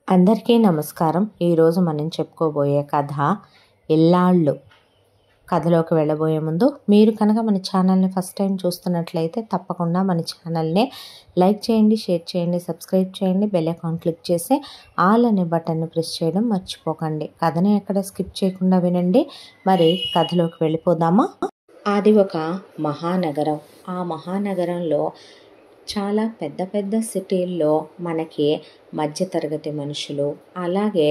అందరికీ నమస్కారం. ఈరోజు మనం చెప్పుకోబోయే కథ ఇల్లాళ్ళు. కథలోకి వెళ్ళబోయే ముందు మీరు కనుక మన ఛానల్ని ఫస్ట్ టైం చూస్తున్నట్లయితే తప్పకుండా మన ఛానల్ని లైక్ చేయండి, షేర్ చేయండి, సబ్స్క్రైబ్ చేయండి, బెల్ ఐకాన్ క్లిక్ చేసి ఆల్ అనే బటన్ని ప్రెస్ చేయడం మర్చిపోకండి. కథని ఎక్కడ స్కిప్ చేయకుండా వినండి. మరి కథలోకి వెళ్ళిపోదామా? అది ఒక మహానగరం. ఆ మహానగరంలో చాలా పెద్ద పెద్ద సిటీల్లో మనకి మధ్యతరగతి మనుషులు, అలాగే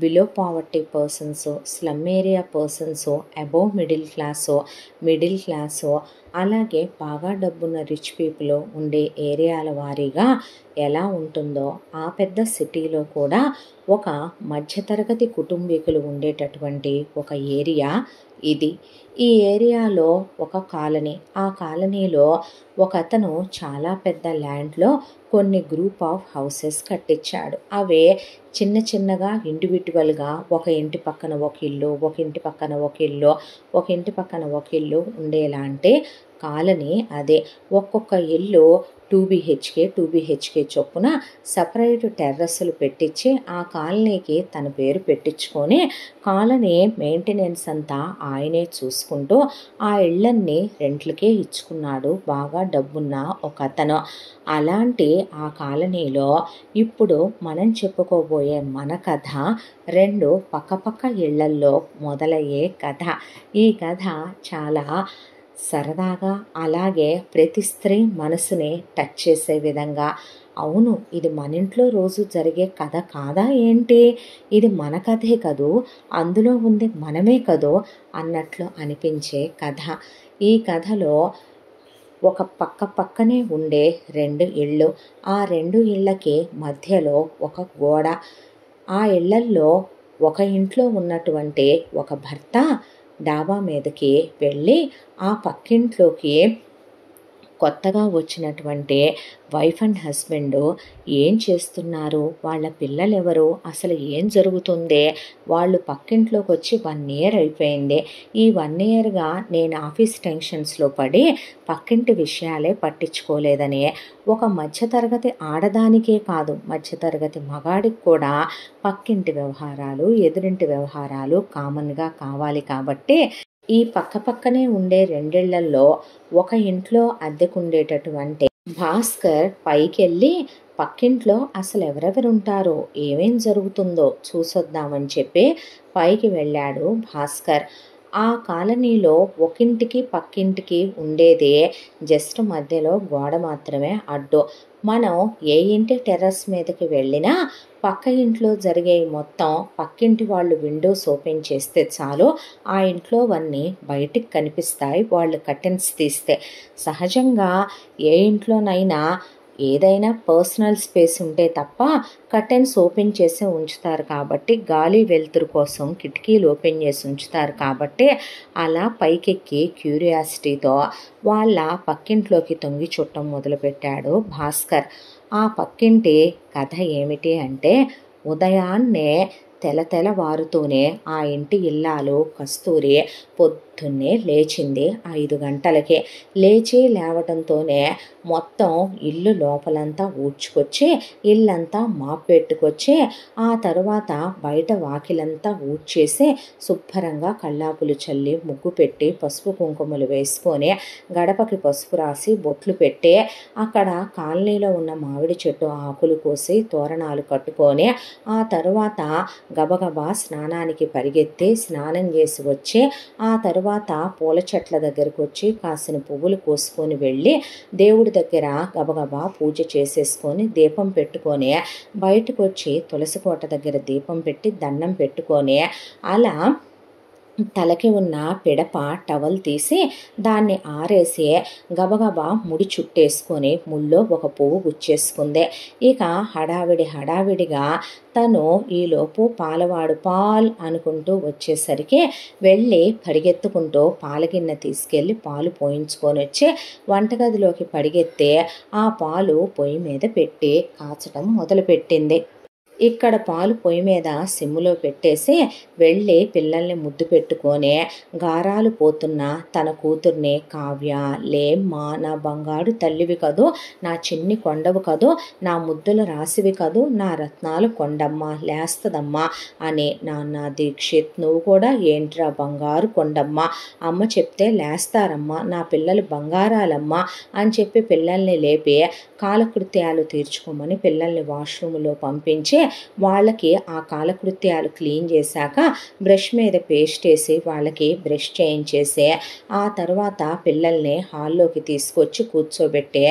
below poverty persons, slum area persons, above middle class, అలాగే బాగా డబ్బున్న రిచ్ పీపుల్ ఉండే ఏరియాల వారీగా ఎలా ఉంటుందో ఆ పెద్ద సిటీలో కూడా ఒక మధ్యతరగతి కుటుంబీకులు ఉండేటటువంటి ఒక ఏరియా ఇది. ఈ ఏరియాలో ఒక కాలనీ. ఆ కాలనీలో ఒక అతను చాలా పెద్ద ల్యాండ్లో కొన్ని గ్రూప్ ఆఫ్ హౌసెస్ కట్టించాడు. అవే చిన్న చిన్నగా ఇండివిజువల్గా ఒక ఇంటి పక్కన ఒక ఇల్లు, ఒక ఇంటి పక్కన ఒక ఇల్లు, ఒక ఇంటి పక్కన ఒక ఇల్లు ఉండేలాంటి కాలనీ అదే. ఒక్కొక్క ఇల్లు 2BHK చొప్పున సపరేట్ టెర్రస్లు పెట్టించి ఆ కాలనీకి తన పేరు పెట్టించుకొని కాలనీ మెయింటెనెన్స్ అంతా ఆయనే చూసుకుంటూ ఆ ఇళ్ళన్నీ రెంట్లకే ఇచ్చుకున్నాడు బాగా డబ్బున్న ఒక అతను. అలాంటి ఆ కాలనీలో ఇప్పుడు మనం చెప్పుకోబోయే మన కథ రెండు పక్కపక్క ఇళ్లల్లో మొదలయ్యే కథ. ఈ కథ చాలా సరదాగా, అలాగే ప్రతి స్త్రీ మనసుని టచ్ చేసే విధంగా, అవును ఇది మన ఇంట్లో రోజు జరిగే కథ కాదా ఏంటి, ఇది మన కథే కదూ, అందులో ఉంది మనమే కదూ అన్నట్లు అనిపించే కథ. ఈ కథలో ఒక పక్కనే ఉండే రెండు ఇళ్ళు, ఆ రెండు ఇళ్ళకి మధ్యలో ఒక గోడ. ఆ ఇళ్లల్లో ఒక ఇంట్లో ఉన్నటువంటి ఒక భర్త డాబా మీదకి వెళ్ళి ఆ పక్కింట్లోకి కొత్తగా వచ్చినటువంటి వైఫ్ అండ్ హస్బెండ్ ఏం చేస్తున్నారు, వాళ్ళ పిల్లలు ఎవరు, అసలు ఏం జరుగుతుంది, వాళ్ళు పక్కింట్లోకి వచ్చి 1 year అయిపోయింది. ఈ 1 yearగా నేను ఆఫీస్ టెన్షన్స్లో పడి పక్కింటి విషయాలే పట్టించుకోలేదని ఒక మధ్యతరగతి ఆడదానికే కాదు, మధ్యతరగతి మగాడికి కూడా పక్కింటి వ్యవహారాలు, ఎదురింటి వ్యవహారాలు కామన్గా కావాలి. కాబట్టి ఈ పక్కనే ఉండే రెండిళ్లల్లో ఒక ఇంట్లో అద్దెకుండేటటువంటి భాస్కర్ పైకెళ్ళి పక్కింట్లో అసలు ఎవరెవరుంటారో, ఏమేం జరుగుతుందో చూసొద్దామని చెప్పి పైకి వెళ్ళాడు భాస్కర్. ఆ కాలనీలో ఒకింటికి పక్కింటికి ఉండేదే జస్ట్ మధ్యలో గోడ మాత్రమే అడ్డు. మనం ఏ ఇంటి టెర్రస్ మీదకి వెళ్ళినా పక్క ఇంట్లో జరిగే మొత్తం పక్కింటి వాళ్ళు విండోస్ ఓపెన్ చేస్తే చాలు ఆ ఇంట్లోవన్నీ బయటికి కనిపిస్తాయి వాళ్ళు కర్టెన్స్ తీస్తే. సహజంగా ఏ ఇంట్లోనైనా ఏదైనా పర్సనల్ స్పేస్ ఉంటే తప్ప కర్టెన్స్ ఓపెన్ చేసి ఉంచుతారు, కాబట్టి గాలి వెలుతురు కోసం కిటికీలు ఓపెన్ చేసి ఉంచుతారు. కాబట్టి అలా పైకెక్కి క్యూరియాసిటీతో వాళ్ళ పక్కింట్లోకి తొంగి చుట్టం మొదలుపెట్టాడు భాస్కర్. ఆ పక్కింటి కథ ఏమిటి అంటే, ఉదయాన్నే తెల్లవారుతూనే ఆ ఇంటి ఇల్లాలు కస్తూరి పొద్దున్నే లేచింది 5 గంటలకే. లేవడంతోనే మొత్తం ఇల్లు లోపలంతా ఊడ్చుకొచ్చి ఇల్లంతా పెట్టుకొచ్చి ఆ తర్వాత బయట వాకిలంతా ఊడ్చేసి శుభ్రంగా కల్లాపులు చల్లి ముగ్గు పెట్టి పసుపు కుంకుమలు వేసుకొని గడపకి పసుపు రాసి బొట్లు పెట్టి అక్కడ కాలనీలో ఉన్న మామిడి చెట్టు ఆకులు కోసి తోరణాలు కట్టుకొని ఆ తర్వాత గబగబా స్నానానికి పరిగెత్తి స్నానం చేసి వచ్చి ఆ తర్వాత పూల చెట్ల దగ్గరకు వచ్చి కాసిన పువ్వులు కోసుకొని వెళ్ళి దేవుడి దగ్గర గబగబా పూజ చేసేసుకొని దీపం పెట్టుకొని బయటకు వచ్చి తులసి కోట దగ్గర దీపం పెట్టి దండం పెట్టుకొని అలా తలకి ఉన్న పిడప టవల్ తీసి దాన్ని ఆరేసి గబగబా ముడి చుట్టేసుకొని ముళ్ళో ఒక పువ్వు గుచ్చేసుకుంది. ఇక హడావిడిగా తను ఈలోపు పాలవాడు పాల్ అనుకుంటూ వచ్చేసరికి వెళ్ళి పరిగెత్తుకుంటూ పాలగిన్నె తీసుకెళ్ళి పాలు పోయించుకొని వచ్చి వంటగదిలోకి పరిగెత్తి ఆ పాలు పొయ్యి మీద పెట్టి కాచడం మొదలుపెట్టింది. ఇక్కడ పాలు పొయ్యి మీద సిమ్ములో పెట్టేసి వెళ్ళి పిల్లల్ని ముద్దు పెట్టుకొని గారాలు పోతున్న తన కూతుర్ని, కావ్య లేమ్మా నా బంగారు తల్లివి కదూ, నా చిన్ని కొండవు కదూ, నా ముద్దుల రాశివి కదూ, నా రత్నాలు కొండమ్మ లేస్తదమ్మా అని, నాన్న దీక్షిత్ నువ్వు కూడా ఏంట్రా బంగారు కొండమ్మ, అమ్మ చెప్తే లేస్తారమ్మా, నా పిల్లలు బంగారాలమ్మా అని చెప్పి పిల్లల్ని లేపి కాలకృత్యాలు తీర్చుకోమని పిల్లల్ని వాష్రూమ్లో పంపించి వాళ్ళకి ఆ కాలకృత్యాలు క్లీన్ చేశాక బ్రష్ మీద పేస్ట్ వేసి వాళ్ళకి బ్రష్ చేయించేసి ఆ తర్వాత పిల్లల్ని హాల్లోకి తీసుకొచ్చి కూర్చోబెట్టి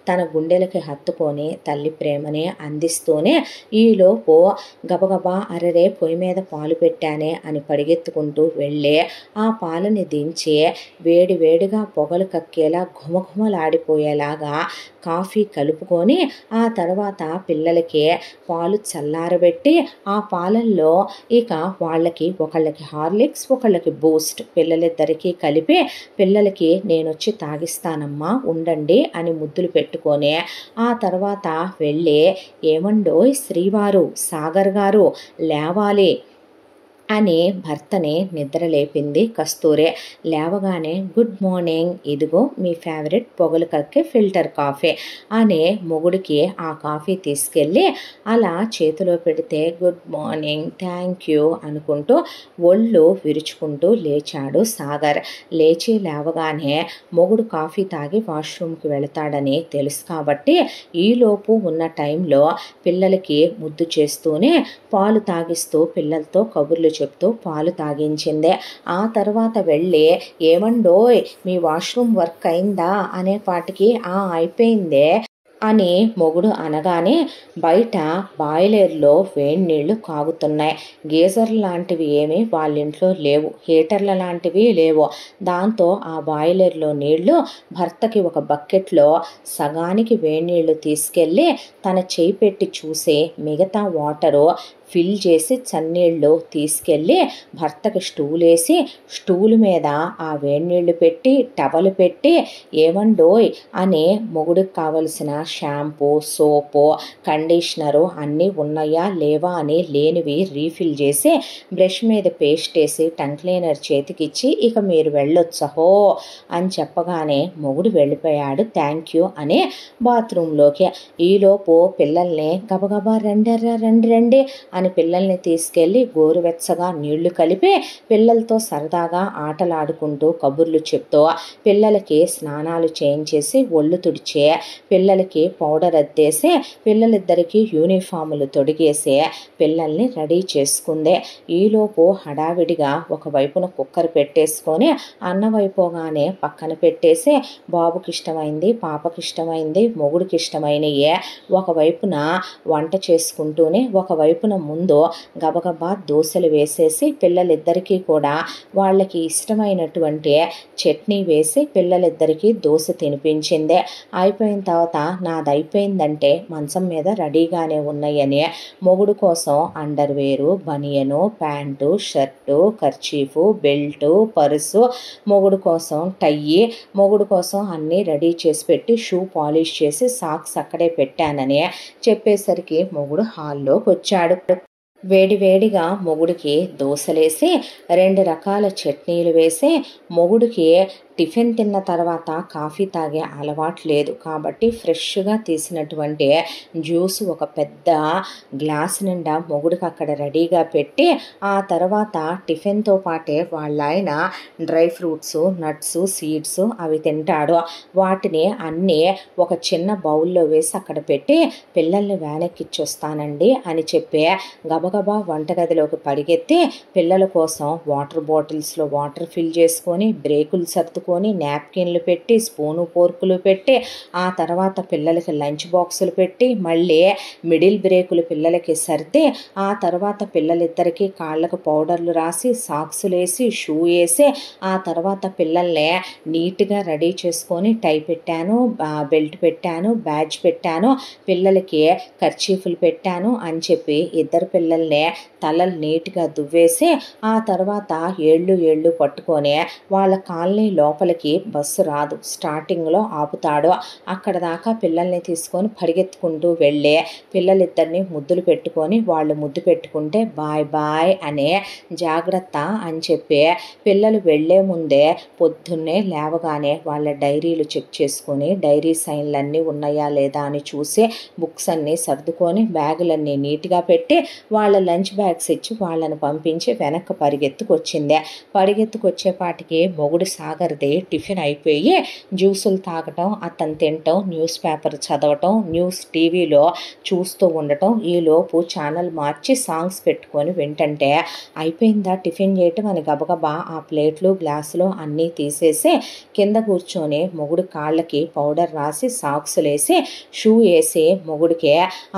తన గుండెలకి హత్తుకొని తల్లి ప్రేమని అందిస్తూనే ఈలోపు గబగబా అరరే పొయ్యి మీద పాలు పెట్టానే అని పరిగెత్తుకుంటూ వెళ్ళి ఆ పాలని దించి వేడి వేడిగా పొగలు కక్కేలా ఘుమఘుమలాడిపోయేలాగా కాఫీ కలుపుకొని ఆ తర్వాత పిల్లలకి పాలు చల్లారబెట్టి ఆ పాలల్లో ఇక వాళ్ళకి ఒకళ్ళకి హార్లిక్స్ ఒకళ్ళకి బూస్ట్ పిల్లలిద్దరికీ కలిపి పిల్లలకి నేనొచ్చి తాగిస్తానమ్మా ఉండండి అని ముద్దులు పెట్టుకొని ఆ తర్వాత వెళ్ళి ఏమండోయ్ శ్రీవారు సాగర్ గారు లేవాలి అని భర్తని నిద్రలేపింది కస్తూరే. లేవగానే గుడ్ మార్నింగ్, ఇదిగో మీ ఫేవరెట్ పొగలు కక్కే ఫిల్టర్ కాఫీ అని మొగుడికి ఆ కాఫీ తీసుకెళ్ళి అలా చేతిలో పెడితే గుడ్ మార్నింగ్ థ్యాంక్ యూ అనుకుంటూ ఒళ్ళు విరుచుకుంటూ లేచాడు సాగర్. లేచి లేవగానే మొగుడు కాఫీ తాగి వాష్రూమ్కి వెళతాడని తెలుసు కాబట్టి ఈలోపు ఉన్న టైంలో పిల్లలకి ముద్దు చేస్తూనే పాలు తాగిస్తూ పిల్లలతో కబుర్లు చెప్తూ పాలు తాగించిందే. ఆ తర్వాత వెళ్ళి ఏమండోయ్ మీ వాష్రూమ్ వర్క్ అయిందా అనేపాటికి అయిపోయిందే అని మొగుడు అనగానే బయట బాయిలర్లో వేడి నీళ్లు కాగుతున్నాయి. గీజర్ లాంటివి ఏమీ వాళ్ళ ఇంట్లో లేవు, హీటర్ల లాంటివి లేవు. దాంతో ఆ బాయిలర్లో నీళ్లు భర్తకి ఒక బకెట్లో సగానికి వేడి నీళ్లు తీసుకెళ్ళి తన చేయి పెట్టి చూసి మిగతా వాటరు ఫిల్ చేసి చన్నీళ్ళు తీసుకెళ్ళి భర్తకి స్టూల్ వేసి స్టూల్ మీద ఆ వేడి నీళ్లు పెట్టి టవల్ పెట్టి ఏమండోయ్ అని మొగుడికి కావలసిన షాంపూ సోపు కండిషనరు అన్నీ ఉన్నాయా లేవా అని లేనివి రీఫిల్ చేసి బ్రష్ మీద పేస్ట్ వేసి టంగ్ క్లీనర్ చేతికిచ్చి ఇక మీరు వెళ్ళొచ్చహో అని చెప్పగానే మొగుడు వెళ్ళిపోయాడు థ్యాంక్ యూ అని బాత్రూంలోకి. ఈలోపు పిల్లల్ని గబగబా రండర్రా రండి రండి అని పిల్లల్ని తీసుకెళ్ళి గోరువెచ్చగా నీళ్లు కలిపి పిల్లలతో సరదాగా ఆటలాడుకుంటూ కబుర్లు చెప్తూ పిల్లలకి స్నానాలు చేయించేసి ఒళ్ళు తుడిచే పిల్లలకి పౌడర్ అద్దేసి పిల్లలిద్దరికీ యూనిఫాములు తొడిగేసి పిల్లల్ని రెడీ చేసుకుందే. ఈలోపు హడావిడిగా ఒకవైపున కుక్కర్ పెట్టేసుకొని అన్నం అయిపోగానే పక్కన పెట్టేసి బాబుకి ఇష్టమైంది పాపకి ఇష్టమైంది మొగుడికి ఇష్టమైనయే ఒకవైపున వంట చేసుకుంటూనే ఒకవైపున ముందు గబగబా దోశలు వేసేసి పిల్లలిద్దరికీ కూడా వాళ్ళకి ఇష్టమైనటువంటి చట్నీ వేసి పిల్లలిద్దరికీ దోశ తినిపించిందే. అయిపోయిన తర్వాత నాది అయిపోయిందంటే మంచం మీద రెడీగానే ఉన్నాయని మొగుడు కోసం అండర్వేరు బనియను ప్యాంటు షర్టు కర్చీఫు బెల్టు పర్సు మొగుడు కోసం టయ్యి మొగుడు కోసం అన్నీ రెడీ చేసి పెట్టి షూ పాలిష్ చేసి సాక్స్ అక్కడే పెట్టానని చెప్పేసరికి మొగుడు హాల్లోకి వచ్చాడు. వేడివేడిగా మొగుడికి దోశలేసి 2 రకాల చట్నీలు వేసి మొగుడికి టిఫిన్ తిన్న తర్వాత కాఫీ తాగే అలవాటు లేదు కాబట్టి ఫ్రెష్గా తీసినటువంటి జ్యూస్ ఒక పెద్ద గ్లాస్ నిండా మొగుడికి అక్కడ రెడీగా పెట్టి ఆ తర్వాత టిఫిన్తో పాటే వాళ్ళ ఆయన డ్రై ఫ్రూట్స్ నట్స్ సీడ్స్ అవి తింటాడు. వాటిని అన్నీ ఒక చిన్న బౌల్లో వేసి అక్కడ పెట్టి పిల్లల్ని వ్యానెక్కిచ్చొస్తానండి అని చెప్పి గబగబా వంటగదిలోకి పరిగెత్తి పిల్లల కోసం వాటర్ బాటిల్స్లో వాటర్ ఫిల్ చేసుకొని బ్రేకులు సర్దుకొని నాప్కిన్లు పెట్టి స్పూను ఫోర్కులు పెట్టి ఆ తర్వాత పిల్లలకి లంచ్ బాక్సులు పెట్టి మళ్ళీ మిడిల్ బ్రేకులు పిల్లలకి సర్ది ఆ తర్వాత పిల్లలిద్దరికీ కాళ్ళకు పౌడర్లు రాసి సాక్సులు వేసి షూ వేసి ఆ తర్వాత పిల్లల్ని నీట్గా రెడీ చేసుకొని టై పెట్టాను బెల్ట్ పెట్టాను బ్యాడ్జ్ పెట్టాను పిల్లలకి కర్చీఫులు పెట్టాను అని చెప్పి ఇద్దరు పిల్లల్ని తలలు నీట్గా దువ్వేసి ఆ తర్వాత ఏళ్ళు పట్టుకొని వాళ్ళ కాలనీ లోపల లోపలికి బస్సు రాదు, స్టార్టింగ్లో ఆపుతాడు. అక్కడ దాకా పిల్లల్ని తీసుకొని పరిగెత్తుకుంటూ వెళ్ళే పిల్లలిద్దరిని ముద్దులు పెట్టుకొని వాళ్ళు ముద్దు పెట్టుకుంటే బాయ్ బాయ్ అనే జాగ్రత్త అని చెప్పి పిల్లలు వెళ్లే ముందే పొద్దున్నే లేవగానే వాళ్ళ డైరీలు చెక్ చేసుకొని డైరీ సైన్లన్నీ ఉన్నాయా లేదా అని చూసి బుక్స్ అన్నీ సర్దుకొని బ్యాగులన్నీ నీట్గా పెట్టి వాళ్ళ లంచ్ బ్యాగ్స్ ఇచ్చి వాళ్ళని పంపించి వెనక్కి పరిగెత్తుకొచ్చేపాటికి మొగుడు సాగర్ది టిఫిన్ అయిపోయి జ్యూసులు తాగటం, అతను తినటం, న్యూస్ పేపర్ చదవటం, న్యూస్ టీవీలో చూస్తూ ఉండటం, ఈలోపు ఛానల్ మార్చి సాంగ్స్ పెట్టుకొని వింటంటే అయిపోయిందా టిఫిన్ చేయటం అని గబగబా ఆ ప్లేట్లు గ్లాసులు అన్నీ తీసేసి కింద కూర్చొని మొగుడు కాళ్ళకి పౌడర్ రాసి సాక్స్లు వేసి షూ వేసి మొగుడికి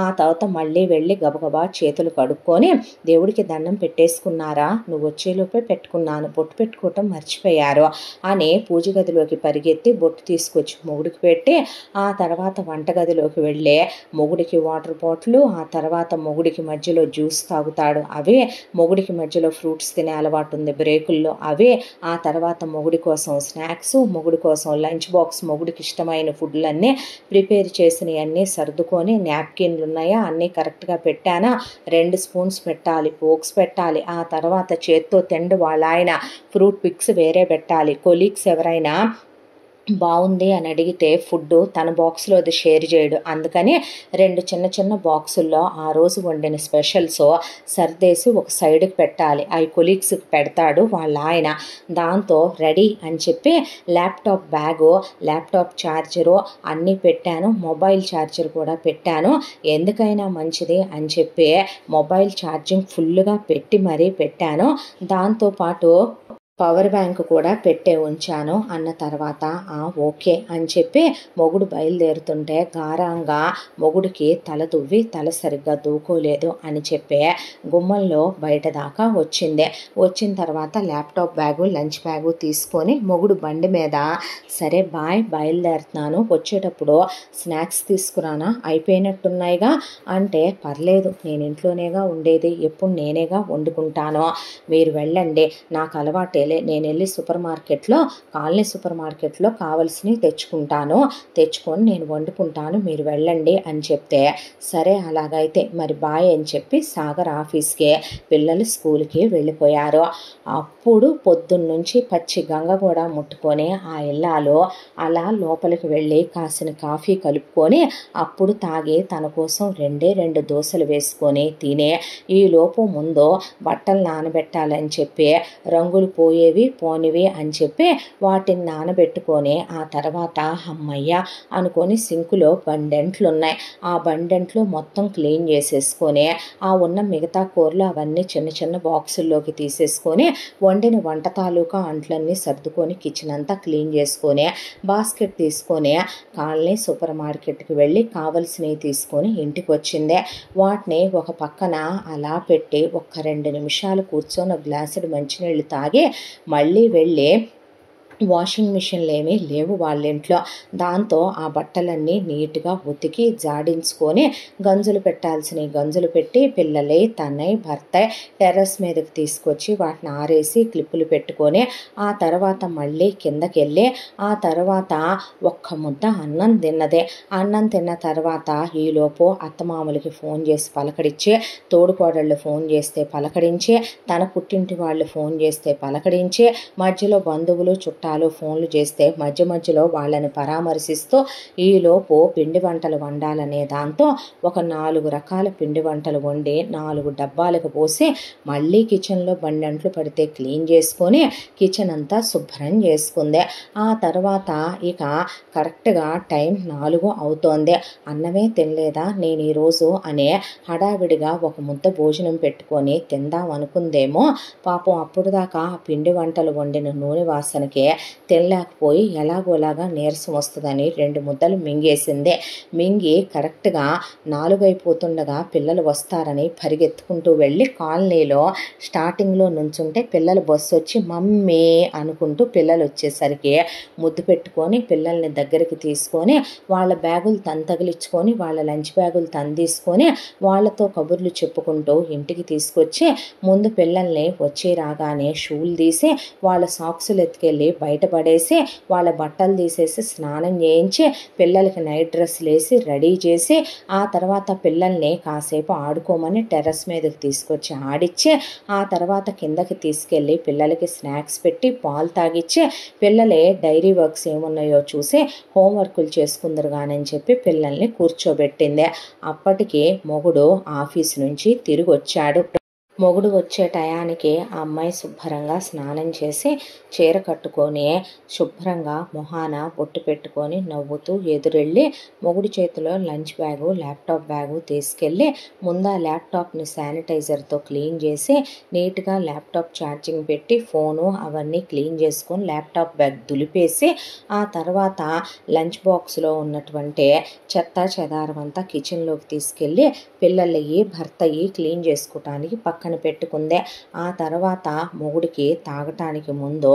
ఆ తర్వాత మళ్ళీ వెళ్ళి గబగబా చేతులు కడుక్కొని దేవుడికి దండం పెట్టేసుకున్నారా, నువ్వు వచ్చేలోపే పెట్టుకున్నాను, బొట్టు పెట్టుకోవటం మర్చిపోయారు అని పూజ గదిలోకి పరిగెత్తి బొట్టు తీసుకొచ్చి మొగుడికి పెట్టి ఆ తర్వాత వంటగదిలోకి వెళ్ళి మొగుడికి వాటర్ బాటిల్, ఆ తర్వాత మొగుడికి మధ్యలో జ్యూస్ తాగుతాడు అవి, మొగుడికి మధ్యలో ఫ్రూట్స్ తినే అలవాటు ఉంది బ్రేకుల్లో అవి, ఆ తర్వాత మొగుడి కోసం స్నాక్స్, మొగుడి కోసం లంచ్ బాక్స్, మొగుడికి ఇష్టమైన ఫుడ్లన్నీ ప్రిపేర్ చేసినవన్నీ సర్దుకొని నాప్కిన్లు ఉన్నాయా అన్నీ కరెక్ట్గా పెట్టానా, 2 స్పూన్స్ పెట్టాలి, ఫోక్స్ పెట్టాలి, ఆ తర్వాత చేత్తో తిండి వాళ్ళ ఆయన ఫ్రూట్ పిక్స్ వేరే పెట్టాలి, కొలీగ్స్ ఎవరైనా బాగుంది అని అడిగితే ఫుడ్ తన బాక్స్లో అది షేర్ చేయడు, అందుకని 2 చిన్న చిన్న బాక్సుల్లో ఆ రోజు వండిన స్పెషల్స్ సర్దేసి ఒక సైడ్కి పెట్టాలి, అవి కొలీగ్స్కి పెడతాడు వాళ్ళ ఆయన. దాంతో రెడీ అని చెప్పి ల్యాప్టాప్ బ్యాగు, ల్యాప్టాప్ ఛార్జరు అన్నీ పెట్టాను, మొబైల్ ఛార్జర్ కూడా పెట్టాను, ఎందుకైనా మంచిది అని చెప్పి మొబైల్ ఛార్జింగ్ ఫుల్గా పెట్టి మరీ పెట్టాను, దాంతోపాటు పవర్ బ్యాంక్ కూడా పెట్టే ఉంచాను అన్న తర్వాత ఓకే అని చెప్పి మొగుడు బయలుదేరుతుంటే గారంగా మొగుడికి తల దువ్వి తల సరిగ్గా దూకోలేదు అని చెప్పి గుమ్మంలో బయట దాకా వచ్చిన తర్వాత ల్యాప్టాప్ బ్యాగు లంచ్ బ్యాగు తీసుకొని మొగుడు బండి మీద సరే బాయ్ బయలుదేరుతున్నాను, వచ్చేటప్పుడు స్నాక్స్ తీసుకురానా, అయిపోయినట్టున్నాయిగా అంటే పర్లేదు నేను ఇంట్లోనేగా ఉండేది, ఎప్పుడు నేనేగా వండుకుంటాను, మీరు వెళ్ళండి, నాకు అలవాటే, నేను వెళ్ళి కాలనీ సూపర్ మార్కెట్లో కావాల్సినవి తెచ్చుకొని నేను వండుకుంటాను, మీరు వెళ్ళండి అని చెప్తే సరే అలాగైతే మరి బాయ్ అని చెప్పి సాగర్ ఆఫీస్కి, పిల్లలు స్కూల్కి వెళ్ళిపోయారు. అప్పుడు పొద్దున్నుంచి పచ్చి గంగ కూడా ముట్టుకొని ఆ ఇల్లాలు అలా లోపలికి వెళ్ళి కాసిన కాఫీ కలుపుకొని అప్పుడు తాగి తన కోసం 2 దోశలు వేసుకొని తినే ఈలోపు ముందు బట్టలు నానబెట్టాలని చెప్పి రంగులు పోనివి అని చెప్పి వాటిని నానబెట్టుకొని ఆ తర్వాత అమ్మయ్య అనుకొని సింకులో బండెంట్లు ఉన్నాయి, ఆ బండెంట్లు మొత్తం క్లీన్ చేసేసుకొని ఆ ఉన్న మిగతా కూరలు అవన్నీ చిన్న చిన్న బాక్సుల్లోకి తీసేసుకొని వండిన వంట తాలూకా అంట్లన్నీ సర్దుకొని కిచెన్ అంతా క్లీన్ చేసుకొని బాస్కెట్ తీసుకొని కాలనీ సూపర్ మార్కెట్కి వెళ్ళి కావలసినవి తీసుకొని ఇంటికి వచ్చింది. వాటిని ఒక పక్కన అలా పెట్టి 2 నిమిషాలు కూర్చొని గ్లాసుడు మంచినీళ్ళు తాగి మళ్ళీ వెళ్ళి వాషింగ్ మిషన్లు ఏమీ లేవు వాళ్ళ ఇంట్లో, దాంతో ఆ బట్టలన్నీ నీట్గా ఉతికి జాడించుకొని గంజులు పెట్టాల్సినవి గంజులు పెట్టి పిల్లలే తనై భర్త టెర్రస్ మీదకి తీసుకొచ్చి వాటిని ఆరేసి క్లిప్పులు పెట్టుకొని ఆ తర్వాత మళ్ళీ కిందకి వెళ్ళి ఆ తర్వాత ఒక్క ముద్ద అన్నం తిన్న తర్వాత ఈలోపు అత్తమామలకి ఫోన్ చేసి పలకరించి, తోడుకోడళ్ళు ఫోన్ చేస్తే పలకరించి, తన పుట్టింటి వాళ్ళు ఫోన్ చేస్తే పలకరించి, మధ్యలో బంధువులు చుట్టాలు ఫోన్లు చేస్తే మధ్యలో వాళ్ళని పరామర్శిస్తూ ఈలోపు పిండి వంటలు వండాలనే దాంతో ఒక 4 రకాల పిండి వంటలు వండి 4 డబ్బాలకు పోసి మళ్ళీ కిచెన్లో బండంట్లు పడితే క్లీన్ చేసుకొని కిచెన్ అంతా శుభ్రం చేసుకుంది. ఆ తర్వాత ఇక కరెక్ట్గా టైం 4 అవుతోంది, అన్నమే తినలేదా నేను ఈరోజు అనే హడావిడిగా ఒక ముద్ద భోజనం పెట్టుకొని తిందాం అనుకుందేమో, పాపం అప్పుడు దాకా పిండి వంటలు వండిన నూనె వాసనకి తినలేకపోయి ఎలాగోలాగా నీరసం వస్తుందని 2 ముద్దలు మింగి కరెక్ట్గా 4 అయిపోతుండగా పిల్లలు వస్తారని పరిగెత్తుకుంటూ వెళ్ళి కాలనీలో స్టార్టింగ్లో నుంచుంటే పిల్లలు బస్సు వచ్చి మమ్మీ అనుకుంటూ పిల్లలు వచ్చేసరికి ముద్దు పెట్టుకొని పిల్లల్ని దగ్గరికి తీసుకొని వాళ్ళ బ్యాగులు తగిలించుకొని వాళ్ళ లంచ్ బ్యాగులు తీసుకొని వాళ్ళతో కబుర్లు చెప్పుకుంటూ ఇంటికి తీసుకొచ్చి ముందు పిల్లల్ని వచ్చి రాగానే షూలు తీసి వాళ్ళ సాక్సులు ఎత్తుకెళ్ళి బయటపడేసి వాళ్ళ బట్టలు తీసేసి స్నానం చేయించి పిల్లలకి నైట్ డ్రెస్సులు వేసి రెడీ చేసి ఆ తర్వాత పిల్లల్ని కాసేపు ఆడుకోమని టెర్రస్ మీదకి తీసుకొచ్చి ఆడిచ్చి ఆ తర్వాత కిందకి తీసుకెళ్ళి పిల్లలకి స్నాక్స్ పెట్టి పాలు తాగిచ్చి పిల్లలే డైరీ వర్క్స్ ఏమున్నాయో చూసి హోంవర్కులు చేసుకుందరు కానని చెప్పి పిల్లల్ని కూర్చోబెట్టింది. అప్పటికి మొగుడు ఆఫీస్ నుంచి తిరిగి వచ్చాడు. మొగుడు వచ్చే టయానికి ఆ అమ్మాయి శుభ్రంగా స్నానం చేసి చీర కట్టుకొని శుభ్రంగా మొహాన బొట్టు పెట్టుకొని నవ్వుతూ ఎదురెళ్ళి మొగుడి చేతిలో లంచ్ బ్యాగు ల్యాప్టాప్ బ్యాగు తీసుకెళ్ళి ముందు ఆ ల్యాప్టాప్ని శానిటైజర్తో క్లీన్ చేసి నీట్గా ల్యాప్టాప్ ఛార్జింగ్ పెట్టి ఫోను అవన్నీ క్లీన్ చేసుకొని ల్యాప్టాప్ బ్యాగ్ దులిపేసి ఆ తర్వాత లంచ్ బాక్స్లో ఉన్నటువంటి చెత్త చెదారం అంతా కిచెన్లోకి తీసుకెళ్ళి పిల్లలయ్యి భర్తయ్యి క్లీన్ చేసుకోవటానికి పక్కన పెట్టుకుందే. ఆ తర్వాత మొగుడికి తాగటానికి ముందు